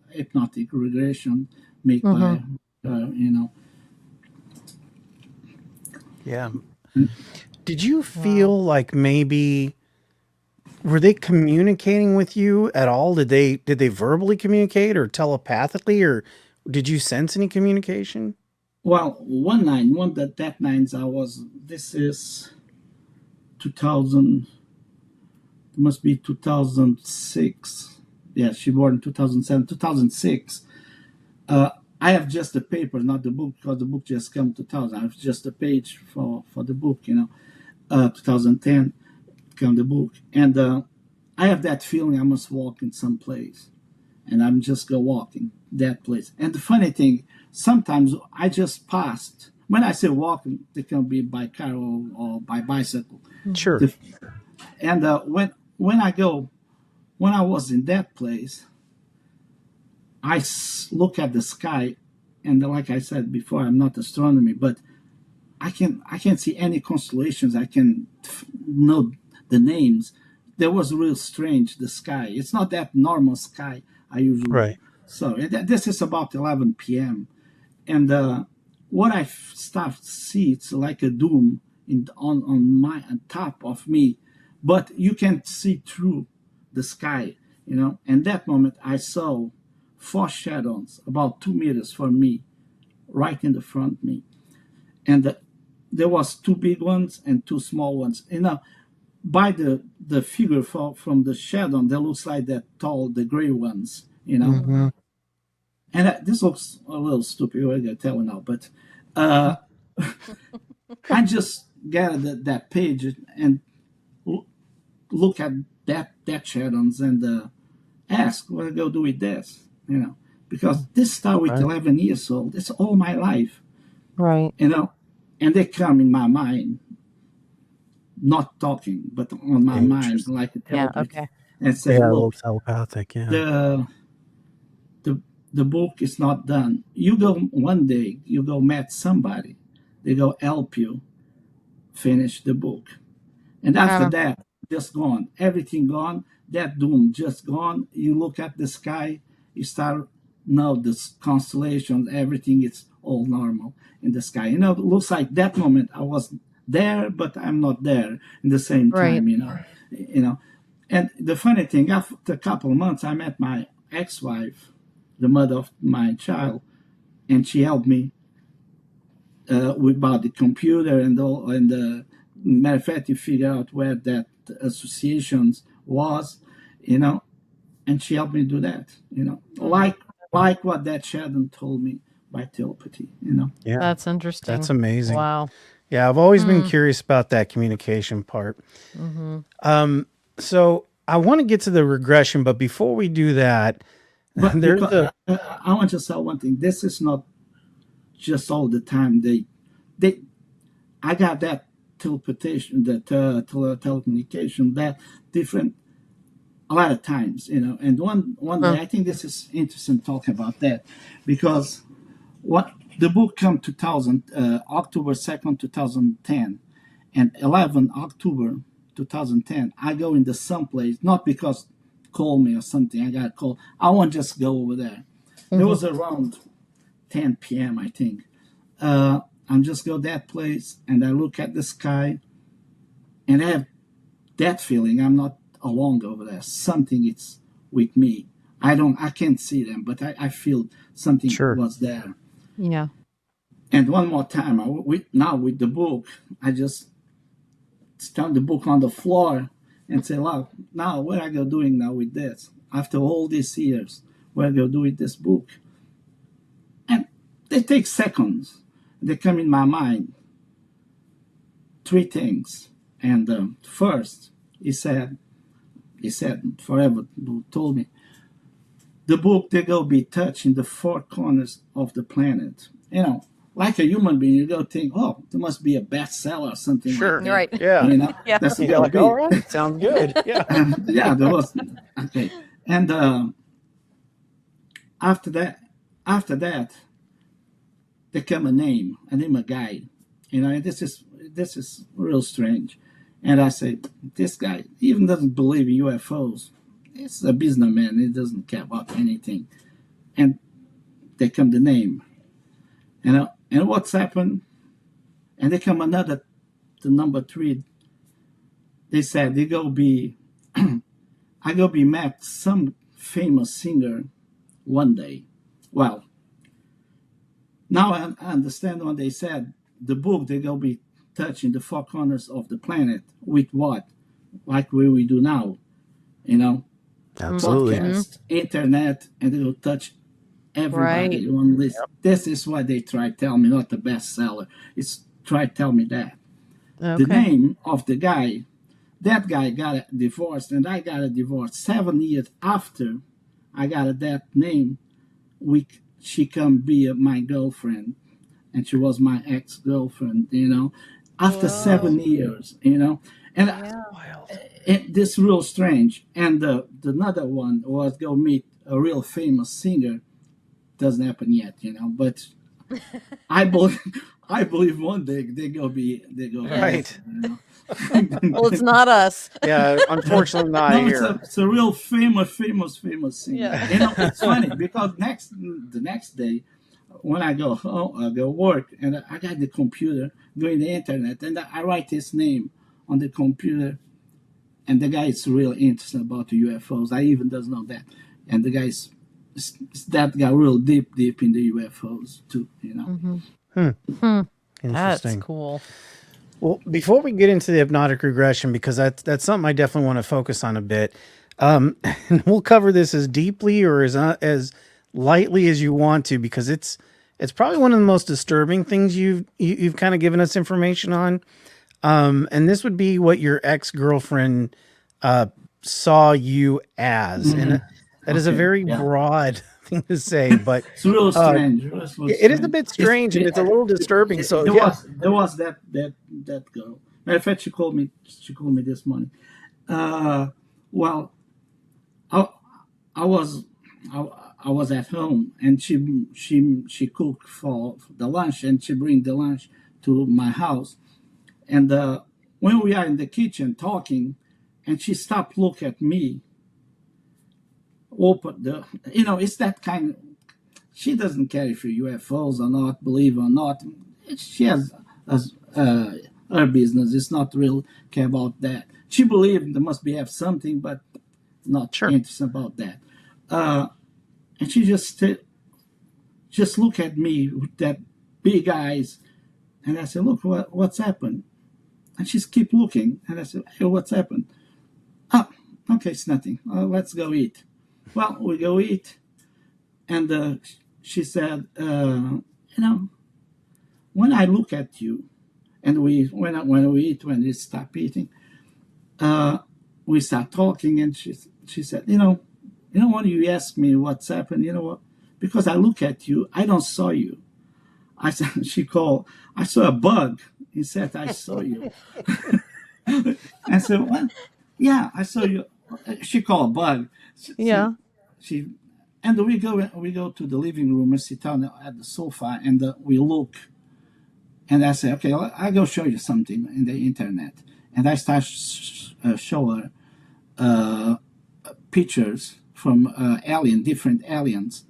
hypnotic regression made Mm-hmm. by, Yeah. Did you feel like maybe were they communicating with you at all? Did they verbally communicate or telepathically, or did you sense any communication? well, that night this is 2000, must be 2006. Yeah, she born in 2007, 2006. Uh, I have just the paper, not the book, because the book just come 2000. I have just a page for the book, 2010 come the book. And I have that feeling I must walk in some place. And I'm just go walking that place. And the funny thing, sometimes I just passed. When I say walking, it can be by car or by bicycle. Sure. The, and when I was in that place, I look at the sky, and like I said before, I'm not astronomy, but I can see any constellations. I can know the names. That was real strange. The sky. It's not that normal sky I usually. Right. So this is about 11 p.m. And what I start to see, it's like a doom on my on top of me, but you can see through the sky, And that moment, I saw four shadows about 2 meters from me, right in the front of me, and there was two big ones and two small ones. By the figure from the shadow, that looks like that tall, the gray ones. Mm-hmm. And this looks a little stupid. What I tell you now, but uh, I just gathered that page and look at that shadows and ask what I go do with this, because this started with Right. 11 years old. It's all my life, Right. and they come in my mind, not talking, but on my mind Interesting. like a Yeah. telepathy, Okay. and say, Yeah, a little look, telepathic. Yeah. the the the book is not done. You go one day, you go meet somebody, they go help you finish the book, and after that, just gone, everything gone. That doom just gone. You look at the sky, you start now the constellations, everything is all normal in the sky. It looks like that moment I was there, but I'm not there in the same Right. time. And the funny thing, after a couple of months, I met my ex-wife, the mother of my child, and she helped me about the computer and all, and matter of fact, you figure out where that associations was, you know, and she helped me do that, like what that Sheldon told me by telepathy, Yeah. That's interesting. That's amazing. Wow. Yeah, I've always been curious about that communication part. So I want to get to the regression, but before we do that, But there's because a I want to say one thing, this is not just all the time. They I got that teleportation, that telecommunication, that different a lot of times, And one day, I think this is interesting talking about that, because what the book come 2000 October 2nd, 2010, and 11 October 2010. I go in the someplace, not because call me or something. I got called. I want to just go over there. It was around 10 p.m. I think. I'm just go that place and I look at the sky, and I have that feeling I'm not alone over there. Something it's with me. I can't see them, but I feel something Sure. was there. Yeah. And one more time, now with the book, I just stand the book on the floor and say, "Look, now what I go doing now with this? After all these years, what I go do with this book?" And they take seconds. They come in my mind. Three things. And first, he said forever told me, the book they go be touched in the four corners of the planet. Like a human being, you go think, oh, there must be a bestseller or something Sure. like that. Right. Yeah. Yeah. That's You're like, all right, sounds good. Yeah. Yeah, there was okay. And after that, there came a name a guy. And this is real strange. And I said, this guy even doesn't believe in UFOs. It's a businessman. He doesn't care about anything. And they come the name. And what's happened? And they come the number three. They said they go be I go be met some famous singer one day. Well, now I understand what they said. The book they go be touching the four corners of the planet with what? Like where we do now, Absolutely. podcast, internet, and they will touch everybody Right. on this. This is what they try to tell me, not the bestseller. It's try to tell me that. Okay. The name of the guy, that guy got divorced, and I got a divorce 7 years after I got that name. She come be my girlfriend, and she was my ex-girlfriend. After 7 years. And Wild. this real strange. And the another one was go meet a real famous singer. Doesn't happen yet, but I believe one day they go Right. Well, it's not us. Yeah, unfortunately not No, here. it's a real famous singer. Yeah. It's funny because the next day when I go home, I go work, and I got the computer, going the internet, and I write his name on the computer, and the guy is really interested about the UFOs. I even doesn't know that, and the guy's that guy real deep in the UFOs too. That's Interesting. cool. Well, before we get into the hypnotic regression, because that's something I definitely want to focus on a bit, and we'll cover this as deeply or as lightly as you want to, because it's probably one of the most disturbing things you've kind of given us information on. And this would be what your ex-girlfriend saw you as, and that is a very broad thing to say, but It's real strange. it is a bit strange and it's a little disturbing. So there was that girl. Matter of fact, she called me this morning. Well, I was at home, and she cooked for the lunch, and she bring the lunch to my house. And when we are in the kitchen talking, and she stopped, look at me, open it's that kind. She doesn't care if you're UFOs or not, believe or not. She has her business. It's not real care about that. She believes there must be have something, but not interested about that. And she just look at me with that big eyes, and I said, "Look, what's happened?" And she's keep looking. And I said, hey, what's happened? Oh, okay, it's nothing. Let's go eat. Well, we go eat. And she said, when I look at you, and when we eat, when we stop eating, we start talking, and she said, when you ask me what's happened, you know what? Because I look at you, I don't saw you. I said, I saw a bug. He said, I saw you. I said, what? Yeah, I saw you. She called a bug. Yeah. She and we go to the living room and sit down at the sofa, and we look. And I say, okay, I'll go show you something in the internet. And I start show her pictures from different aliens.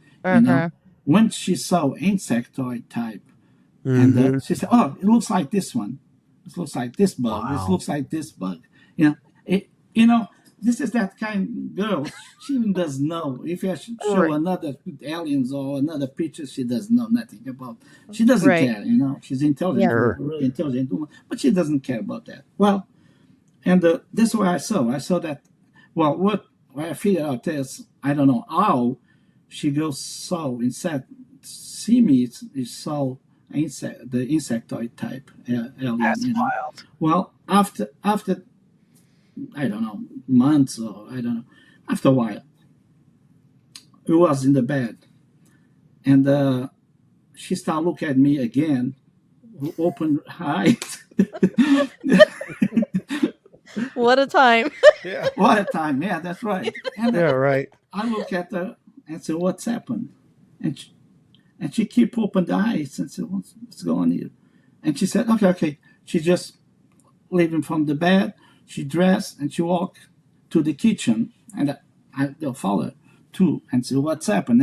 When she saw insectoid type, and she said, "Oh, it looks like this one. It looks like this bug. Wow. This looks like this bug." This is that kind of girl. She even doesn't know. If I show another aliens or another picture, she doesn't know nothing about. She doesn't care. She's intelligent, really intelligent woman, but she doesn't care about that. Well, and that's what I saw. I saw that. Well, what I figured out is I don't know how she goes saw insect. See me, saw the insectoid type alien. That's wild. Well, after I don't know, months or I don't know, after a while, we was in the bed, and she started looking at me again, open eyes. What a time. Yeah. What a time. Yeah, that's right. And right. I look at her and say, what's happened? And she keep open the eyes and said, what's going on here? And she said, okay. She just leaving from the bed. She dressed and she walked to the kitchen, and I follow her too and say, what's happened?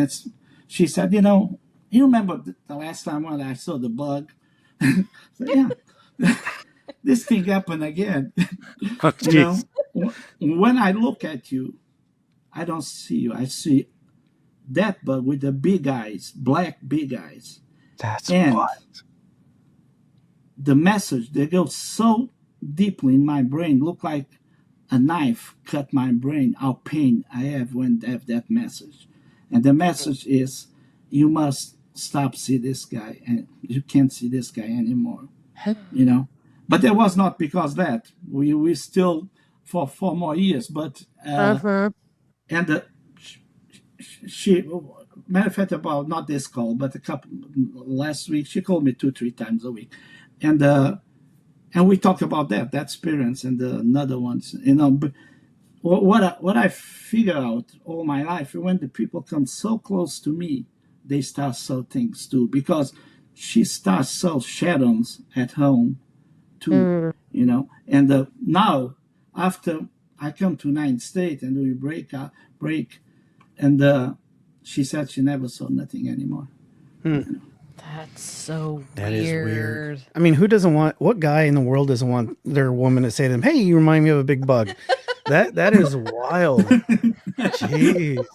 She said, you remember the last time when I saw the bug? So, yeah, this thing happened again. When I look at you, I don't see you. I see that bug with the big eyes, black big eyes. That's what. The message, they go so deeply in my brain, look like a knife cut my brain, how pain I have when I have that message. And the message is, you must stop see this guy, and you can't see this guy anymore. But it was not because that. We still for 4 more years, but and she matter of fact, about not this call, but a couple last week, she called me 2-3 times a week, and we talked about that experience and another ones. But what I figure out all my life, when the people come so close to me, they start saw things too, because she starts saw shadows at home too, and now after I come to United States and we break, and she said she never saw nothing anymore. That's so that weird. Is weird. I mean, what guy in the world doesn't want their woman to say to them, hey, you remind me of a big bug? That is wild. Jeez.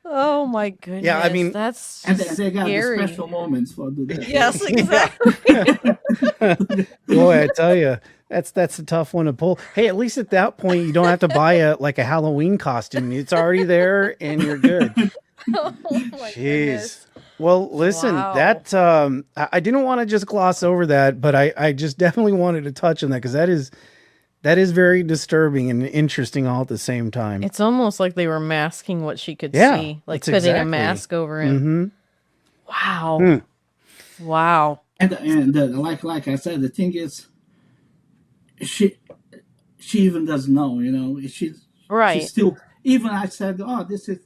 Oh my goodness. Yeah, I mean, that's and they got scary. the special moments for that. Yes, exactly. Boy, I tell you, that's a tough one to pull. Hey, at least at that point, you don't have to buy a Halloween costume. It's already there, and you're good. Oh my goodness. Well, listen, that I didn't want to just gloss over that, but I just definitely wanted to touch on that, because that is very disturbing and interesting all at the same time. It's almost like they were masking what she could see, like putting a mask over it. Mm-hmm. Wow. Wow. And like I said, the thing is, she even doesn't know, she's still, even I said, oh, this is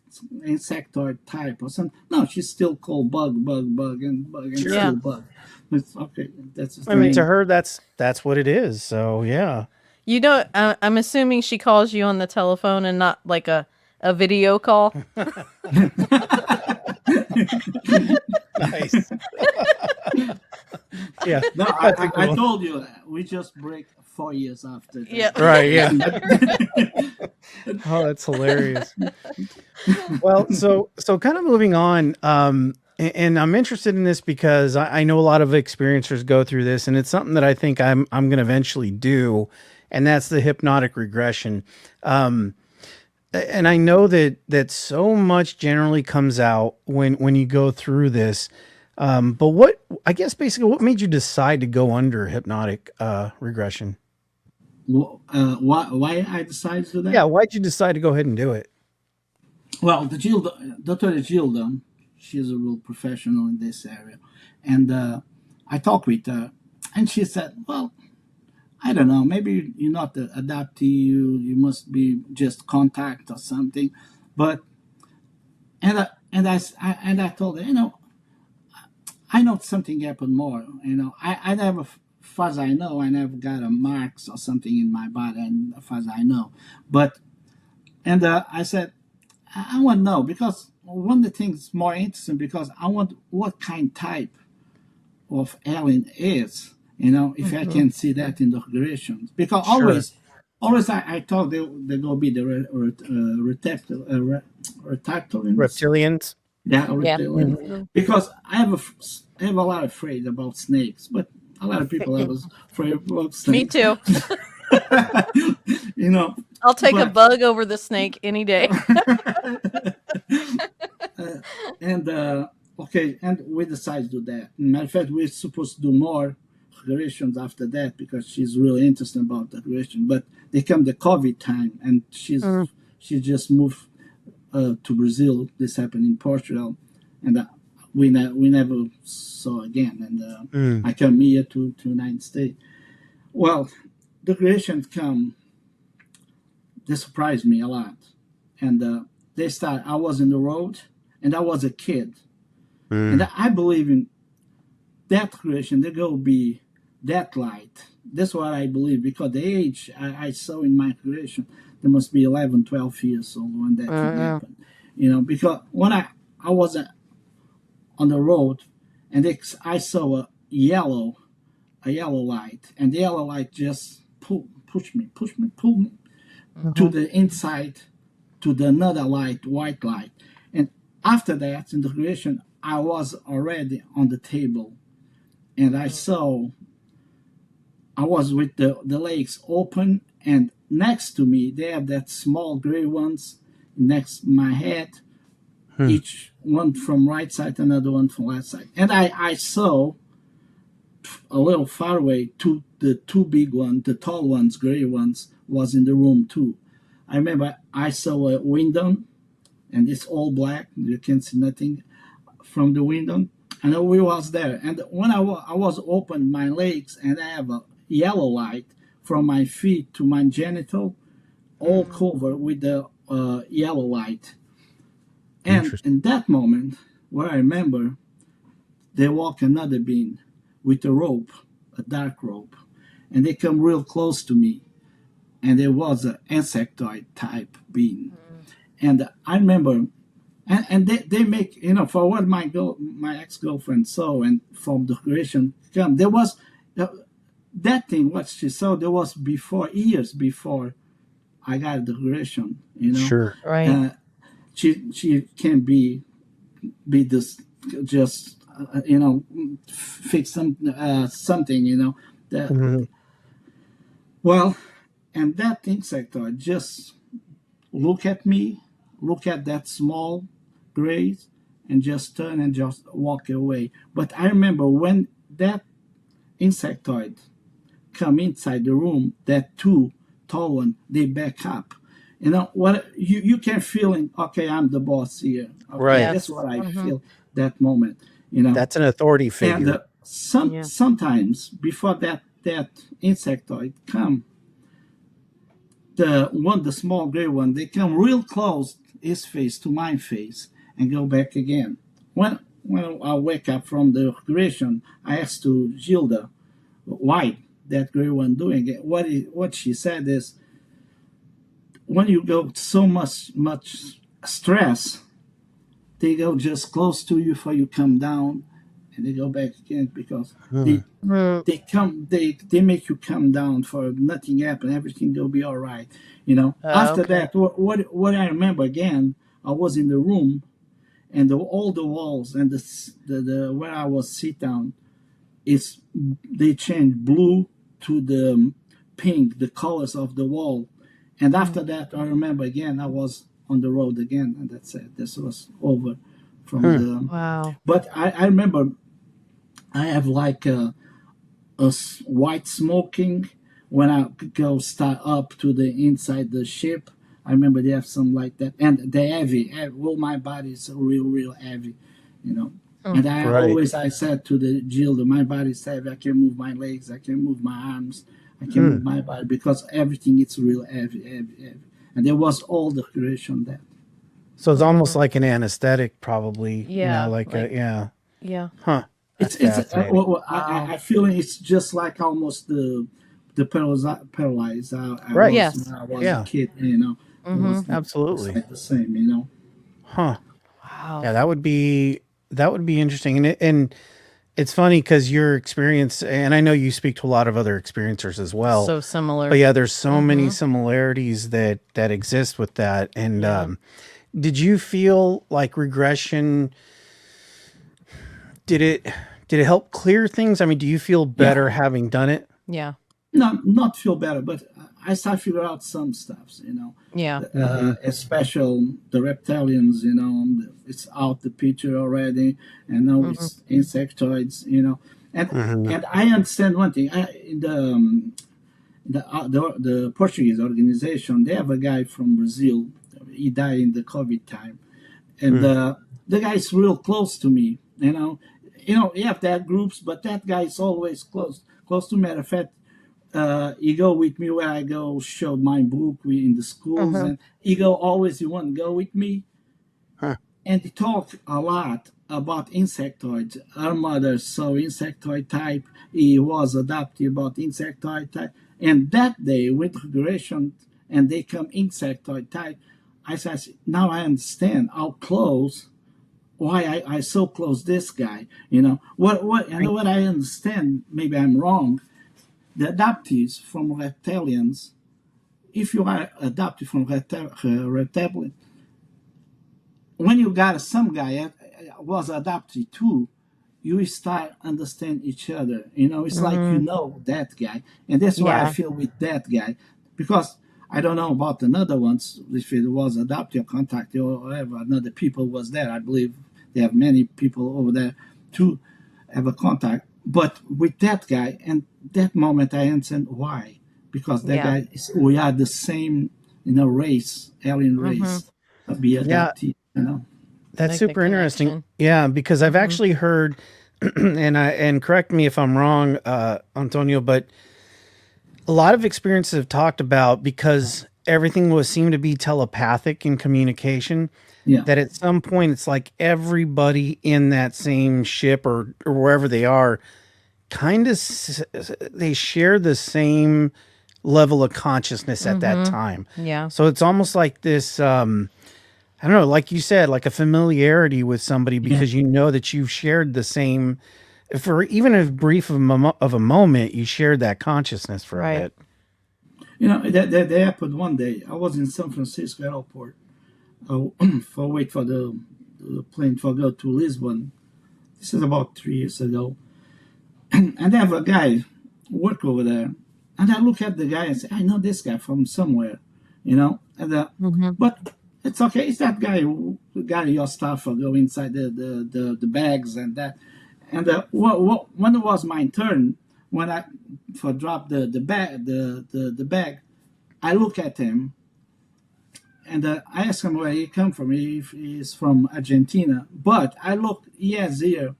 insectoid type or something. No, she's still called bug, and still bug. It's okay. That's. I mean, to her, that's what it is. So yeah. I'm assuming she calls you on the telephone and not like a video call. Nice. Yeah. No, I told you, we just break 4 years after that. Yeah. Right. Yeah. Oh, that's hilarious. Well, so kind of moving on. And I'm interested in this because I know a lot of experiencers go through this, and it's something that I think I'm going to eventually do, and that's the hypnotic regression. Um, and I know that so much generally comes out when you go through this. But what I guess basically what made you decide to go under hypnotic regression? Why I decided to do Yeah, that? why'd you decide to go ahead and do it? Well, Dr. Gilda, she's a real professional in this area, and I talked with her, and she said, "Well, I don't know. Maybe you're not adapted. You must be just contact or something." But and I told her, I know something happened more. I never, as far as I know, I never got a marks or something in my body, and as far as I know, but and I said, I want to know because one of the things more interesting because I want what kind type of alien is, if I Mhm. can see that in the regressions. Because Sure. always I thought they will be the retactarians, Reptilians. yeah, Yeah. reptilians. Mhm. Mhm. Because I have a lot of afraid about snakes, but a lot of people have afraid about Me snakes, too. you know. I'll take a But bug over the snake any day. and okay, and we decided to do that. Matter of fact, we're supposed to do more regulations after that because she's really interested about the regulation. But they come the COVID time, and Mm. she just moved to Brazil. This happened in Portugal, and we never saw again. And Mm. I come here to United States. Well, the regulations come. They surprised me a lot, and they start. I was in the road, and I was a kid. And Mm. I believe in that creation, there will be that light. That's what I believe because the age I saw in my creation, there must be 11, 12 years old when that thing Mm. happened. Because when I was on the road and I saw a yellow light, and the yellow light just pulled me to Mhm. the inside to the another light, white light. And after that, in the creation, I was already on the table and I was with the legs open, and next to me, they have that small gray ones next to my head, Hmm. each one from right side, another one from left side. And I saw a little far away the two big ones, the tall ones, gray ones, was in the room too. I remember I saw a window, and it's all black. You can see nothing from the window, and we was there. And when I was open my legs, and I have a yellow light from my feet to my genital, all Mm. covered with the yellow light. And Interesting. in that moment, where I remember, they walk another being with a rope, a dark rope, and they come real close to me. And it was an insectoid type being. And I remember and they make for what my ex girlfriend saw and from the creation come there was uh, that thing what she saw there was before years before I got the creation Sure. Right. uh, she can be this just fix something that Mhm. well and that insectoid just look at me, look at that small grace, and just turn and just walk away. But I remember when that insectoid come inside the room, that two tall one, they back up. What you can feel in okay, I'm the boss here. Okay, Right. that's Yes. what I Mhm. feel that moment. You know, That's an authority and figure. Yeah. sometimes before that insectoid come, the small gray one, they come real close his face to my face and go back again. When I wake up from the creation, I asked to Gilda why that gray one doing it. What she said is when you go so much stress, they go just close to you before you come down, and they go back again because Hmm. they Mm. they make you come down for nothing happen, everything will be all right. After Okay. that, what I remember again, I was in the room, and all the walls and the where I was sit down is they changed blue to the pink, the colors of the wall. And after that, I remember again, I was on the road again, and that's it. This was over from Hmm. the. Wow. But I remember I have like white smoking when I go start up to the inside the ship. I remember they have some like that, and they heavy. Well, my body is real heavy, you know. Mm. And Right. I said to the Jill that my body is heavy. I can move my legs, I can move my arms, I can Hmm. move my body because everything is real heavy. And there was all the creation there. So it's almost Mhm. like an anesthetic, probably. Yeah, Like like yeah. yeah. Huh. That's It's fascinating. Wow. I feel it's just like almost the paralyzed I Right. was Yes. when I was a Yeah. kid. You know, it was Mhm. it's Absolutely. like the same. You know. Huh. Wow. Yeah, that would be interesting. And it's funny because your experience, and I know you speak to a lot of other experiencers as well. So But similar. yeah, there's so many Mhm. similarities that exist with that. And Yeah. did you feel like regression? Did it did it help clear things? I mean, do you feel Yeah. better having done it? Yeah. Not feel better, but I start figure out some stuffs. You know, Yeah. Mm-hmm. especially the reptilians. You know, it's out the picture already, and now Mhm. it's insectoids. You know, and Mm-hmm. and I understand one thing. In the Portuguese organization, they have a guy from Brazil. He died in the COVID time, and the guy is real close to me. You have that groups, but that guy is always close to me. Matter of fact, he go with me where I go show my book in the schools, Mhm. and he go always. He want to go with me, Huh. and he talked a lot about insectoids. Our mother saw insectoid type. He was adopted about insectoid type. And that day, with regression, and they come insectoid type, I said, now I understand how close, why I so close this guy. What I understand, maybe I'm wrong, the adoptees from reptilians, if you are adopted from reptilian, when you got some guy was adopted too, you start understand each other. It's like Mhm. that guy, and that's why I Yeah. feel with that guy, because I don't know about another ones if it was adopted or contacted or whatever. Another people was there. I believe they have many people over there to have a contact. But with that guy, and that moment, I understand why, because that Yeah. guy is we are the same race, alien Mhm. race, be Yeah, adopted. that's Like the super interesting. connection. Yeah, because I've Mhm. actually heard, and correct me if I'm wrong, Antonio, but a lot of experiences have talked about because everything was seemed to be telepathic in communication. Yeah, That at some point it's like everybody in that same ship or wherever they are kind of they share the same level of consciousness at that Mhm. time. Yeah. So it's almost like this I don't know, like you said, like a familiarity with somebody yeah. because you know that you've shared the same for even a brief of a moment, you shared that consciousness for a Right. bit. That happened one day. I was in San Francisco airport for wait for the plane for go to Lisbon. This is about 3 years ago, and I have a guy work over there, and I look at the guy and say, I know this guy from somewhere. Mhm. But it's okay. It's that guy who got your stuff or go inside the bags and that. And when it was my turn, when I for drop the bag, I look at him and I ask him where he come from. If he's from Argentina, but I look, he has here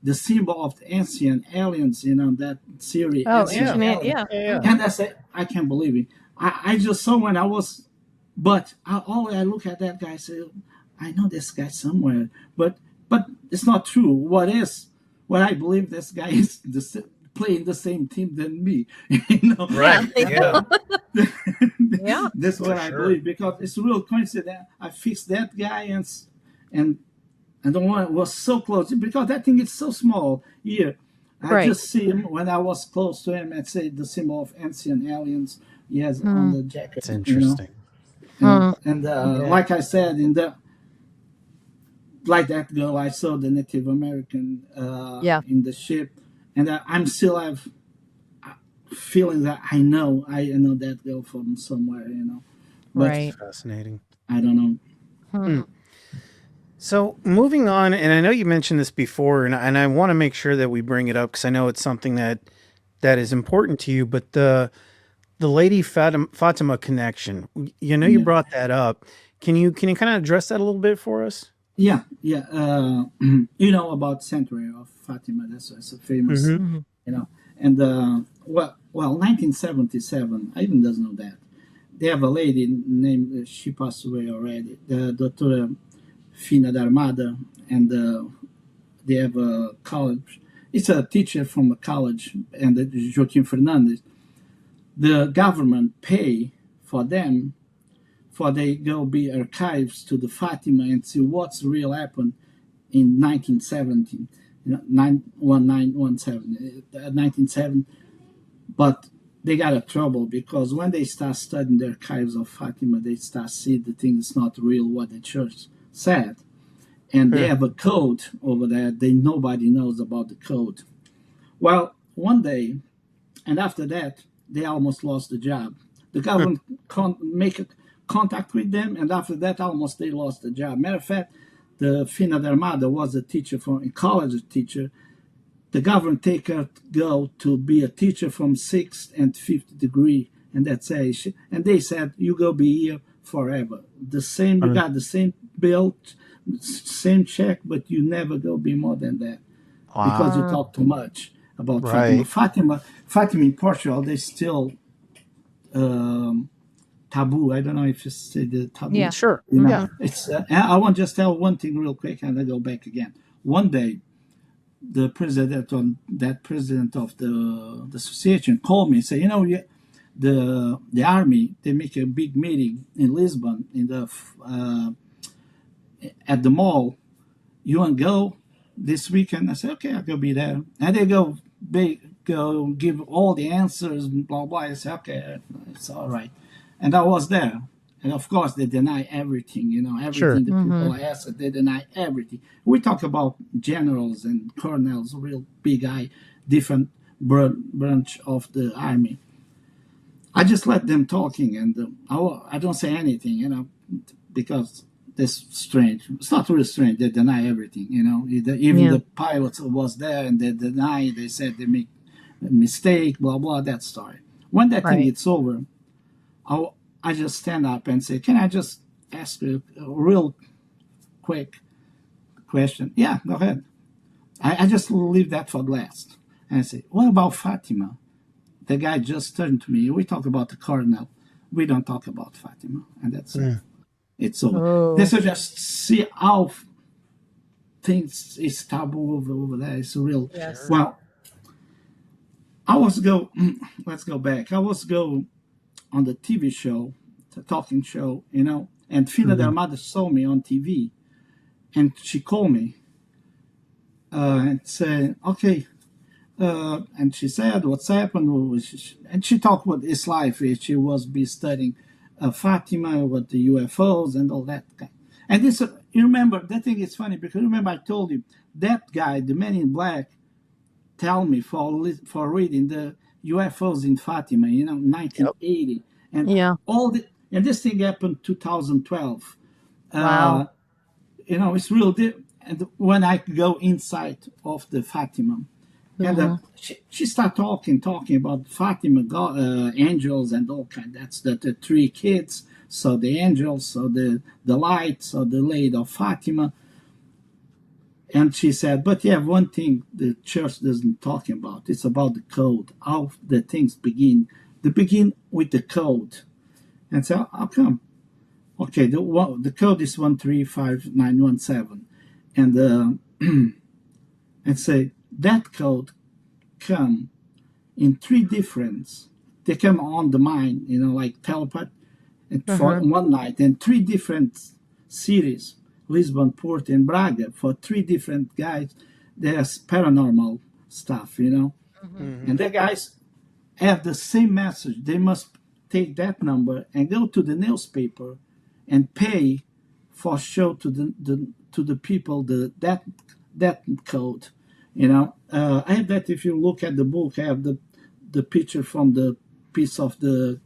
the symbol of the ancient aliens, that series, Oh, ancient Yeah. ancient alien. yeah. Yeah. Yeah. Mhm. And I said, I can't believe it. I just saw when I was, but I look at that guy, I say, I know this guy somewhere, but it's not true. What I believe this guy is playing the same team than me, Yeah. Right. and Yeah. Yeah. that's For what I sure. believe because it's a real coincidence. I fixed that guy and and the one was so close because that thing is so small here. I Right. just see him when I was close to him and say the symbol of ancient aliens he has on Hmm. the jacket. It's interesting. And Hmm. and Yeah. like I said, in the like that girl I saw, the Native American Yeah. in the ship, and I'm still have feeling that I know that girl from somewhere, but Right. Fascinating. I don't know. Hmm. So moving on, and I know you mentioned this before, and I want to make sure that we bring it up because I know it's something that is important to you. But the Lady Fatima connection, you Yeah, brought that up. Can you kind of address that a little bit for us? yeah. You know about Century of Fatima? That's a famous, Mm-hmm. Hmm. and well, 1977. I even doesn't know that. They have a lady named, she passed away already, the Dr. Fina D'Armada, and they have a college. It's a teacher from a college, and Joaquim Fernandez. The government pay for them for they go be archives to the Fatima and see what's real happened in 1917, 1917. But they got a trouble because when they start studying the archives of Fatima, they start see the things not real what the church said, and they Yeah. have a code over there. Nobody knows about the code. Well, one day, and after that, they almost lost the job. The government make a contact with them, and after that, almost they lost the job. Matter of fact, the Fina D'Armada was a teacher from a college teacher. The government take her to go to be a teacher from 6th and 5th degree, and that's it. And they said, you go be here forever. The same, you got the same bill, same check, but you never go be more than that because you Wow. talk too much about Fatima. Right. Fatima in Portugal, they still taboo. I don't know if you say the taboo. Yeah. Sure. Hmm. It's. I want to just tell one thing real quick, and I go back again. One day, the president of the association called me and said, the army they make a big meeting in Lisbon in the at the mall. You want to go this weekend? I said, okay, I'll go be there. And they go give all the answers and blah blah. I said, okay, it's all right. And I was there. And of course, they deny everything, Sure. everything the Hmm. people ask, they deny everything. We talk about generals and colonels, real big eye, different branch of the army. I just let them talking, and I don't say anything, because that's strange. It's not really strange. They deny everything, Even Yeah. the pilots was there, and they deny. They said they make a mistake, blah blah. That story. When that thing Right. gets over, I I just stand up and say, "Can I just ask you a real quick question?" Yeah, go ahead. I just leave that for last, and I say, "What about Fatima?" The guy just turned to me. We talk about the cardinal. We don't talk about Fatima, and that's it. Mm. It's over. This Oh. is just see how things is taboo over there. It's real. Yes. Sure. Well, I was go. Let's go back. I was go on the TV show, the talking show, and Fina Mm-hmm. Del Mother saw me on TV, and she called me and said, "Okay." And she said, "What's happened?" And she talked about his life. She was be studying Fatima with the UFOs and all that. And this, you remember, that thing is funny because remember I told you that guy, the man in black, tell me for reading the UFOs in Fatima, Yep. 1980, and Yeah. and this thing happened 2012. Uh, Wow. it's real. And when I go inside of the Fatima, and Hmm. she started talking about Fatima, God, angels, and all kind. That's the three kids. So the angels, so the light, so the Lady of Fatima. And she said, but yeah, one thing the church doesn't talk about. It's about the code, how the things begin. They begin with the code. And so how come? Okay, the code is 135917, and and say that code come in three different. They come on the mind, like telepath, and for Uh-huh. one night, and three different cities, Lisbon, Porto, and Braga, for three different guys. There's paranormal stuff, Hmm. and Mm-hmm. the guys have the same message. They must take that number and go to the newspaper and pay for show to the people that code. I have that. If you look at the book, I have the picture from the piece of the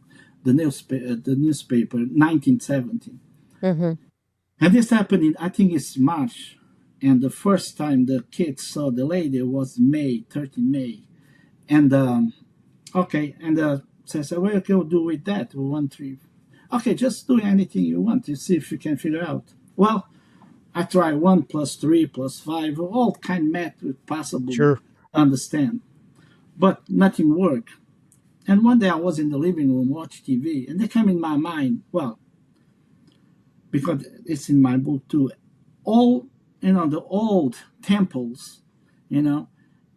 newspaper 1917. Mm-hmm. And this happened in, I think it's March. And the first time the kids saw the lady was May, 13 May. And, okay, and says, what you can do with that? 1, 3. Okay, just do anything you want to see if you can figure out. Well, I try 1 plus 3 plus 5, all kind of math with possible understand. But nothing worked. And one day I was in the living room, watch TV, and they came in my mind, well, because it's in my book too, all, the old temples,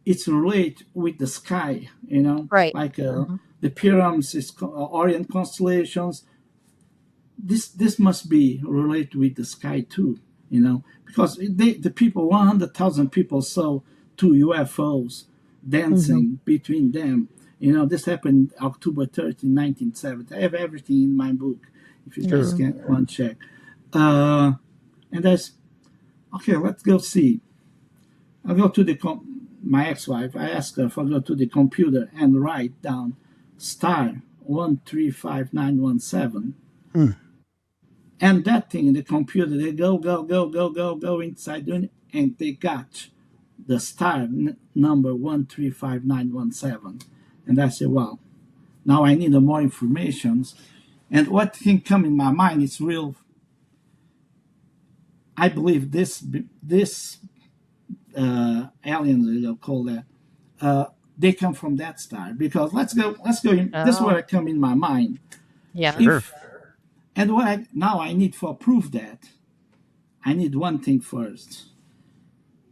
it's related with the sky, Right. like the pyramids, Orient constellations. This must be related with the sky too, because the people, 100,000 people saw 2 UFOs dancing between them. This happened October 13, 1970. I have everything in my book, if you guys want to check. And that's, okay, let's go see. I go to my ex-wife, I asked her if I go to the computer and write down star 135917. And that thing in the computer, they go inside, and they got the star number 135917. And I said, wow, now I need more information. And what thing come in my mind is real. I believe this aliens, they'll call that, they come from that star. Because let's go. This is what I come in my mind. Yeah. And now I need for proof that, I need one thing first.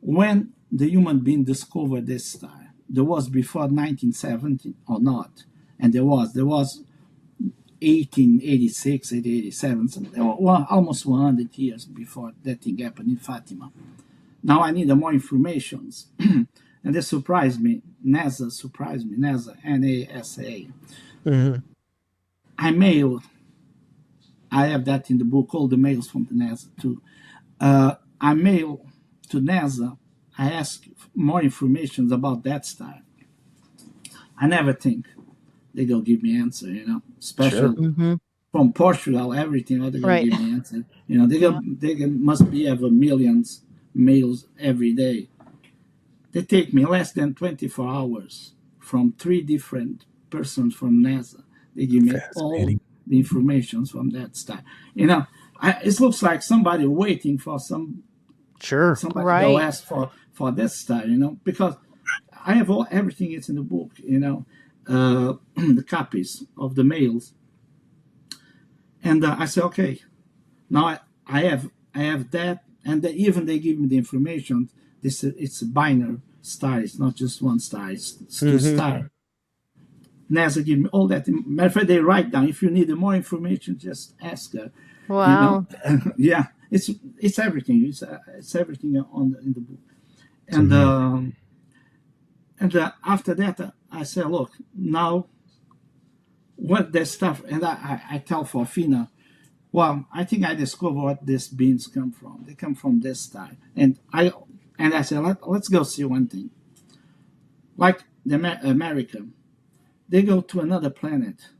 When the human being discovered this star, there was before 1970 or not, and there was 1886, 1887, almost 100 years before that thing happened in Fatima. Now I need more information. And this surprised me. NASA surprised me. NASA, NASA. I have that in the book, all the mails from the NASA too. I mail to NASA. I ask more information about that star. I never think they gonna give me answer, special from Portugal, everything. They're gonna give me answer. They must be have millions mails every day. They take me less than 24 hours from 3 different persons from NASA. They give me all the information from that star. It looks like somebody waiting for somebody to ask for that star, because I have everything is in the book, the copies of the mails. And I say, okay, now I have that, and even they give me the information. It's a binary star. It's not just one star. It's 2 stars. NASA give me all that. Matter of fact, they write down. If you need more information, just ask her. Wow. Yeah, it's everything. It's everything in the book. And after that, I said, look, now what that stuff, and I tell Forfina, well, I think I discovered what these beans come from. They come from this star. And I said, let's go see one thing. Like the America, they go to another planet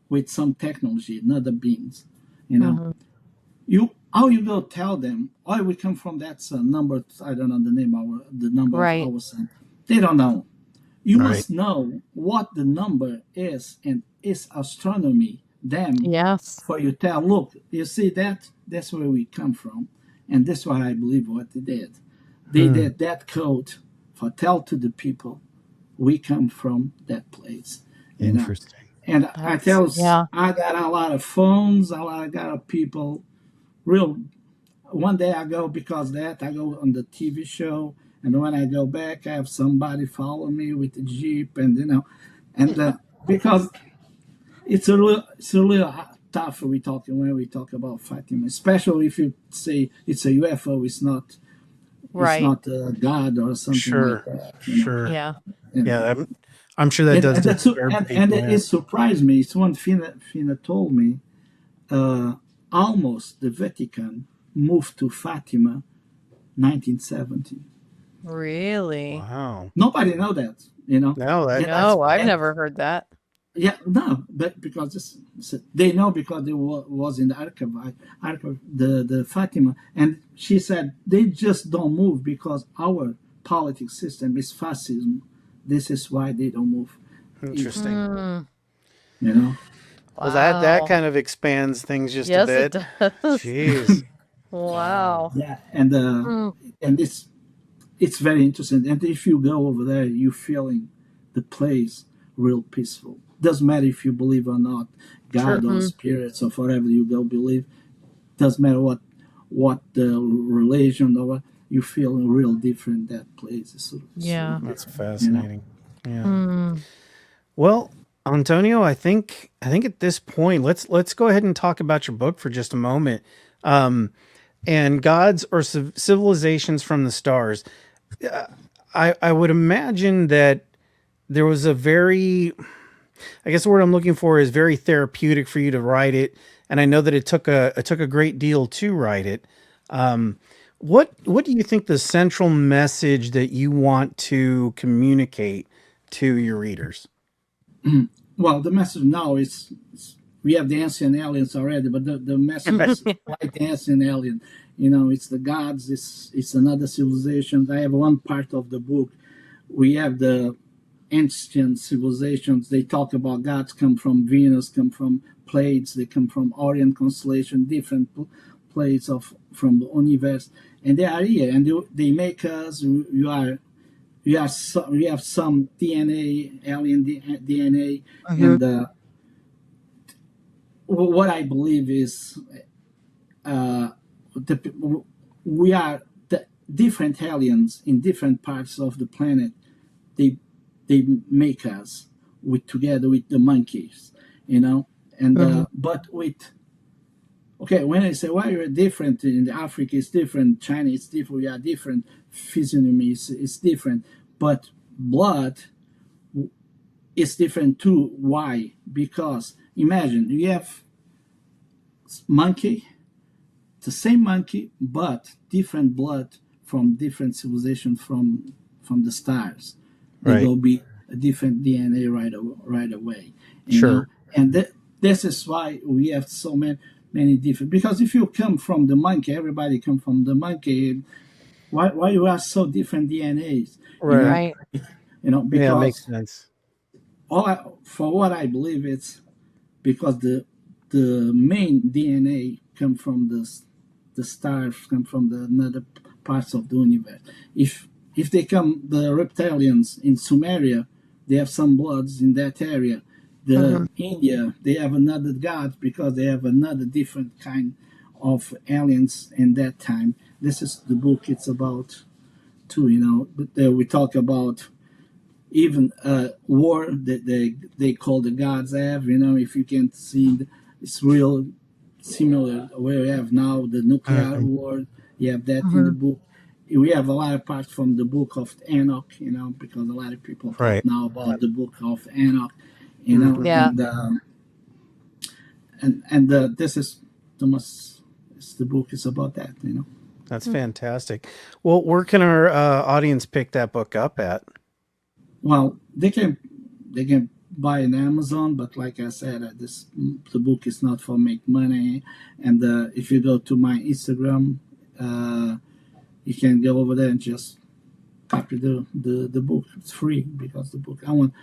with some technology, another beings. How you go tell them, oh, we come from that number, I don't know the number of our sun. They don't know. You must know what the number is, and is astronomy them. Yes. For you tell, look, you see that? That's where we come from. And that's what I believe what they did. They did that code for tell to the people, we come from that place. Interesting. And I got a lot of phones, I got of people, one day I go I go on the TV show, and when I go back, I have somebody follow me with the Jeep, and because it's a little tough when we talk about Fatima, especially if you say it's a UFO, it's not God or something like that. Yeah. Yeah, I'm sure that does. And it surprised me. It's one Fina told me. Almost the Vatican moved to Fatima 1970. Really? Wow. Nobody know that, you know. No, that No, I've And never heard that. yeah, no, but because they know because they was in the archive the Fatima, and she said they just don't move because our politics system is fascism. This is why they don't move. interesting. You know. Well, that Wow. kind of expands things just a Yes, it bit. does. Jeez. Wow. Yeah, Mm. and it's very interesting. And if you go over there, you feeling the place real peaceful. Doesn't matter if you believe or not, True. God or spirits or whatever you go believe. Doesn't matter what the religion or what, you feel real different that place. It's so Yeah. That's different, you know. fascinating. Yeah. Mm. Well, Antonio, I think at this point, let's go ahead and talk about your book for just a moment. And gods or civilizations from the stars. I would imagine that there was a very, I guess the word I'm looking for is very therapeutic for you to write it, and I know that it took a great deal to write it. What do you think the central message that you want to communicate to your readers? Well, the message now is we have the ancient aliens already, but the message is like the ancient alien. You know, it's the gods. It's another civilization. I have one part of the book. We have the ancient civilizations. They talk about gods come from Venus, come from plates. They come from Orion constellation, different plates of from the universe, and they are here, and they make us. We have some DNA, alien DNA, Mhm. and what I believe is the, we are the different aliens in different parts of the planet. They they make us with together with the monkeys, you know, and Mhm. but with okay, when I say why you're different in Africa is different, China is different, we are different, physiognomy is different, but blood is different too. Why? Because imagine you have monkey, the same monkey, but different blood from different civilization from the stars. They Right. go be a different DNA right away, you Sure. know. And this is why we have so many different. Because if you come from the monkey, everybody come from the monkey. Why you have so different DNAs? You Right. know, Right. Yeah, it makes because sense. for what I believe it's because the main DNA come from the stars, come from the another parts of the universe. If they come the reptilians in Sumeria, they have some bloods in that area. The Mhm. India, they have another god because they have another different kind of aliens in that time. This is the book it's about too, you know. But we talk about even war that they call the gods have. You know, if you can see, it's real similar where we have now the nuclear Mhm. war. You have that in the Mhm. book. We have a lot of parts from the book of Enoch. You know, because a lot of people talk Right. now about the book of Enoch. You know, Mhm. Yeah. and this is the most. The book is about that. You know. That's fantastic. Well, where can our audience pick that book up at? Well, they can buy it on Amazon, but like I said, this the book is not for make money. And if you go to my Instagram, uh, you can go over there and just copy the book. It's free because the book I want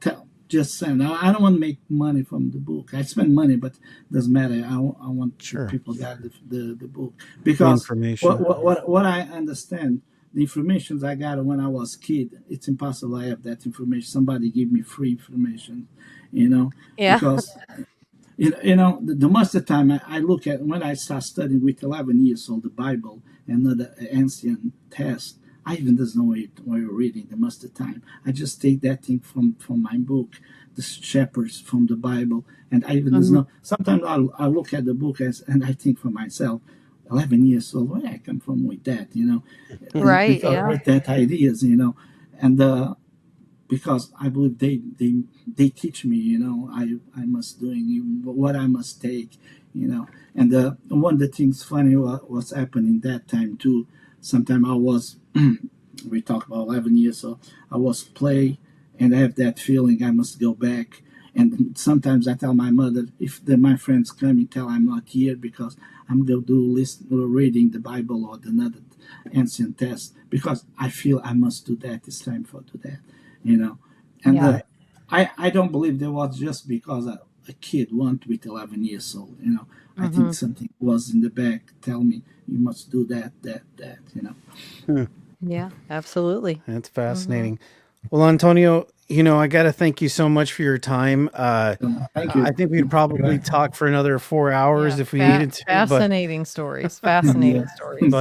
tell just send. I don't want to make money from the book. I spend money, but it doesn't matter. I want the Sure. people that the book The because information. what I understand the information I got when I was a kid. It's impossible I have that information. Somebody give me free information, you know, Yeah. because the most of the time I look at when I start studying with 11 years old the Bible and the ancient text. I even doesn't know what you're reading the most of the time. I just take that thing from my book, the shepherds from the Bible, and I even doesn't Mhm. know. Sometimes I look at the book and I think for myself, 11 years old, where I come from with that, Right. because Yeah. with that ideas, and because I believe they teach me, I must doing what I must take, and one of the things funny was happening that time too. Sometimes I was, we talk about 11 years, so I was play and I have that feeling I must go back. And sometimes I tell my mother, if my friends come and tell I'm not here because I'm going to do reading the Bible or another ancient test, because I feel I must do that. It's time for do that, you know. And Yeah. I don't believe there was just because a kid went with 11 years old, you know. I think something was in the back tell me you must do that, you know. Hmm. Yeah, absolutely. That's fascinating. Well, Antonio, I got to thank you so much for your time. Thank you. I think we'd probably talk for another 4 hours Yeah, if we needed to, fascinating stories. Fascinating Yeah. stories.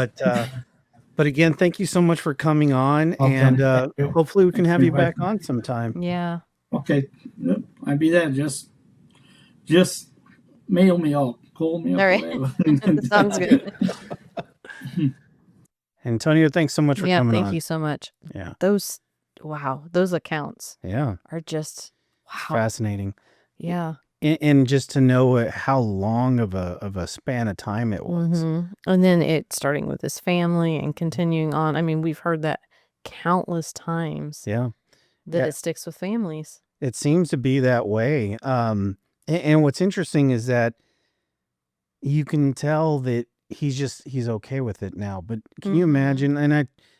but again, thank you so much for coming on, Okay. and Thank you. hopefully we can Thanks have for you back inviting me. on sometime. Yeah. Okay. Yep, I'll be there. Just mail me or call me or All right. whatever. Sounds good. Antonio, thanks so much for Yeah, coming thank on. you so much. Yeah. Those those accounts Yeah. are just It's wow. fascinating. Yeah. And just to know how long of a span of time it was. And then it starting with his family and continuing on. I mean, we've heard that countless times Yeah. that Yeah. it sticks with families. It seems to be that way. And what's interesting is that you can tell that he's okay with it now. But can you imagine? And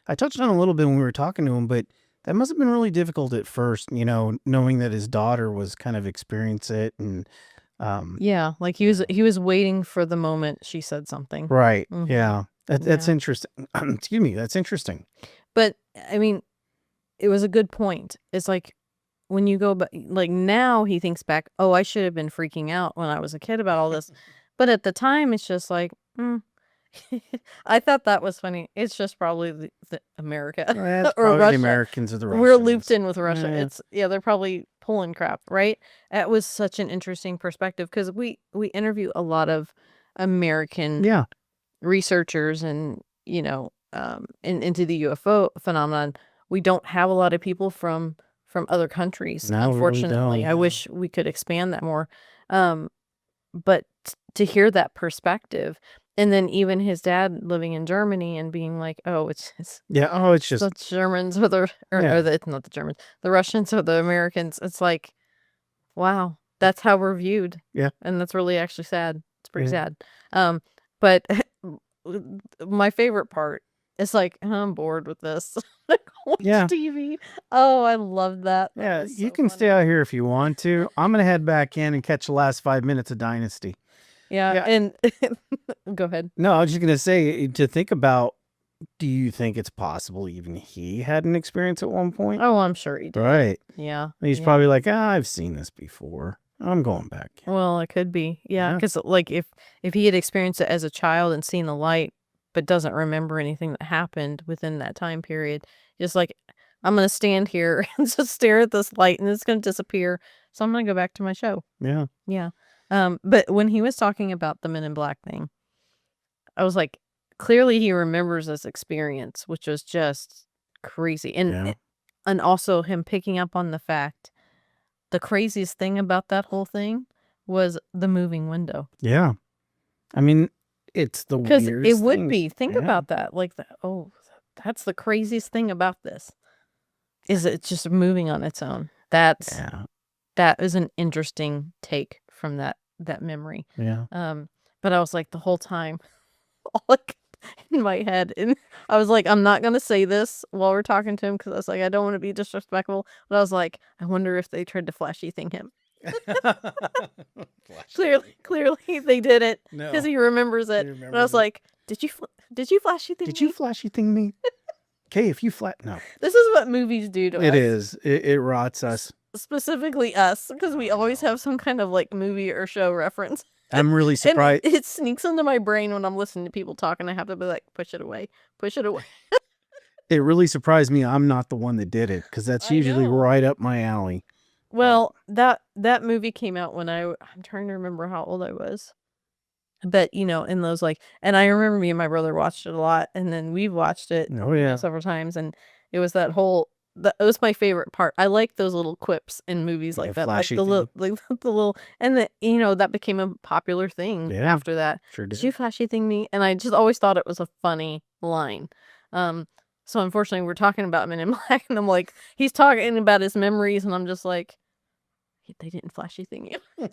I touched on a little bit when we were talking to him, but that must have been really difficult at first, knowing that his daughter was kind of experience it and Yeah, like he was waiting for the moment she said something. right. Mhm. Yeah. That's Yeah. interesting. Excuse me. That's interesting. But I mean, it was a good point. It's like when you go back, like now he thinks back, oh, I should have been freaking out when I was a kid about all this. But at the time, it's just like, I thought that was funny. It's just probably the America That's or probably the Russia. Americans or the Russians. We're looped in with Russia. Yeah. They're probably pulling crap, right? It was such an interesting perspective because we interview a lot of American Yeah. researchers and into the UFO phenomenon. We don't have a lot of people from other countries, No, we really unfortunately. don't. I wish we could expand that more. But to hear that perspective, and then even his dad living in Germany and being like, "Oh, it's Yeah. Oh, it's just the Germans or it's not the Germans, the Russians or the Americans." It's like, wow, that's how we're viewed. Yeah. And that's really actually sad. It's pretty Yeah. sad. But my favorite part is like, I'm bored with this. Watch Yeah. TV. Oh, I love that. That Yeah, was you so can funny. stay out here if you want to. I'm gonna head back in and catch the last 5 minutes of Dynasty. Yeah, and go ahead. No, I was just gonna say to think about. Do you think it's possible even he had an experience at one point? Oh, I'm sure he did. Right. Yeah. He's probably like, I've seen this before. I'm going back. Well, it could be. Yeah, Yeah. because like if he had experienced it as a child and seen the light, but doesn't remember anything that happened within that time period, just like I'm gonna stand here and just stare at this light and it's gonna disappear. So I'm gonna go back to my show. Yeah. Yeah. But when he was talking about the Men in Black thing, I was like, clearly he remembers this experience, which was just crazy. Yeah. And also him picking up on the fact, the craziest thing about that whole thing was the moving window. Yeah. I mean, it's the Because weirdest it would thing. be. Think Yeah. about that. Like, that's the craziest thing about this. Is it's just moving on its own. That is an interesting take from that memory. Yeah. But I was like the whole time, all like in my head, and I was like, I'm not gonna say this while we're talking to him because I was like, I don't want to be disrespectful. But I was like, I wonder if they tried to flashy thing him. Clearly they didn't because he remembers it. And I was like, did you flashy thing? Did you flashy thing me? Okay, if you no. This is what movies do to us. It is. It rots us. Specifically us, because we always have some kind of like movie or show reference. I'm really surprised. And it sneaks into my brain when I'm listening to people talk, and I have to be like, push it away. It really surprised me I'm not the one that did it, because that's usually right up my alley. Well, that movie came out when I'm trying to remember how old I was. But, in those and I remember me and my brother watched it a lot, and then we've watched it Oh, yeah. several times, and it was that whole that was my favorite part. I like those little quips in movies Yeah, like that, like flashy the little, thing. like the little, and that became a popular thing Yeah, after that. sure Did did. you flashy thing me? And I just always thought it was a funny line. So unfortunately, we're talking about Men in Black, and I'm like, he's talking about his memories, and I'm just like, they didn't flashy thing you.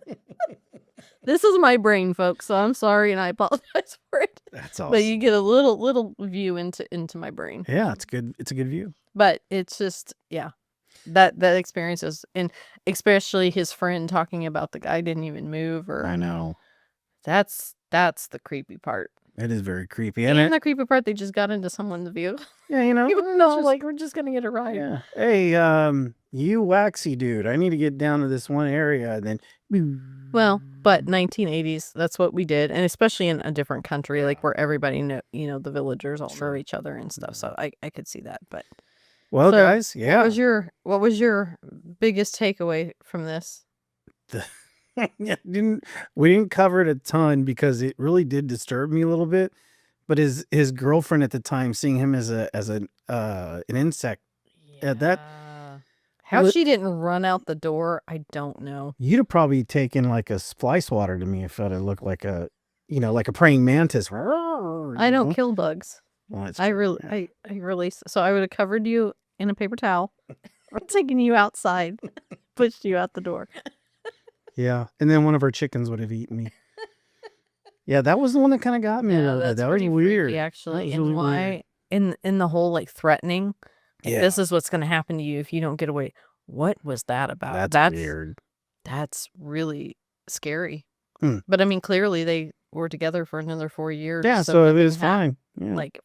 This is my brain, folks, so I'm sorry, and I apologize for it. That's But you awesome. get a little view into my brain. Yeah, it's good. It's a good view. But it's just, yeah, that experience is, and especially his friend talking about the guy didn't even move, I or know. that's the creepy part. It is very creepy. And And the creepy part, they just got into someone's view. yeah, you know, Even it's though, just, like, we're just gonna get a ride. yeah. Hey, you waxy dude, I need to get down to this one area. Then, Well, but 1980s, that's what we did, and especially in a different country, like where everybody know, the villagers all know Sure. each other and stuff. So I could see that. But well, so, guys, yeah. what was your biggest takeaway from this? Yeah, we didn't cover it a ton because it really did disturb me a little bit. But his girlfriend at the time, seeing him as an insect, that How Li- she didn't run out the door, I don't know. you'd have probably taken like a splice swatter to me if it had looked like a, like a praying mantis. I don't kill bugs. Well, that's I true, really, yeah. I really. So I would have covered you in a paper towel, or taken you outside, pushed you out the door. Yeah, and then one of our chickens would have eaten me. Yeah, that was the one that kind of got me. Yeah, That that's was pretty weird. freaky, actually. That was And really why weird. in the whole like threatening, like, Yeah, this is what's going to happen to you if you don't get away. What was that about? that's weird. That's really scary. Hmm. But I mean, clearly they were together for another 4 years. Yeah, so it nothing was fine. Yeah, Like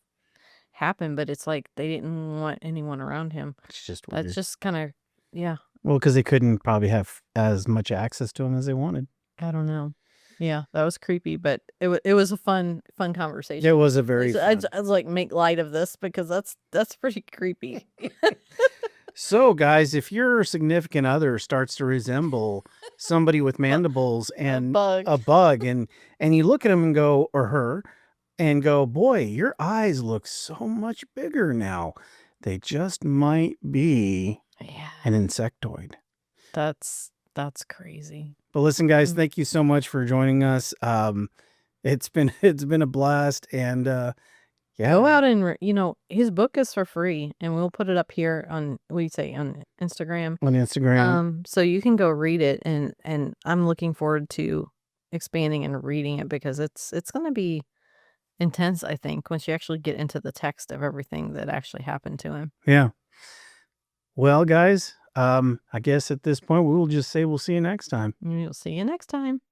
happened, but it's like they didn't want anyone around him. it's just weird. That's just kind of, yeah. Well, because they couldn't probably have as much access to him as they wanted. I don't know. Yeah, that was creepy, but it was a fun conversation. It was a very I fun. was like, make light of this because that's pretty creepy. So, guys, if your significant other starts to resemble somebody with mandibles and bug. a bug, and you look at him and go, or her, and go, boy, your eyes look so much bigger now. They just might be Yeah, an insectoid. that's crazy. But listen, guys, thank you so much for joining us. It's been a blast, and Go yeah, out and his book is for free, and we'll put it up here on on Instagram. on Instagram. So you can go read it, and I'm looking forward to expanding and reading it because it's going to be intense, I think, once you actually get into the text of everything that actually happened to him. Yeah. Well, guys, I guess at this point we'll just say we'll see you next time. We'll see you next time.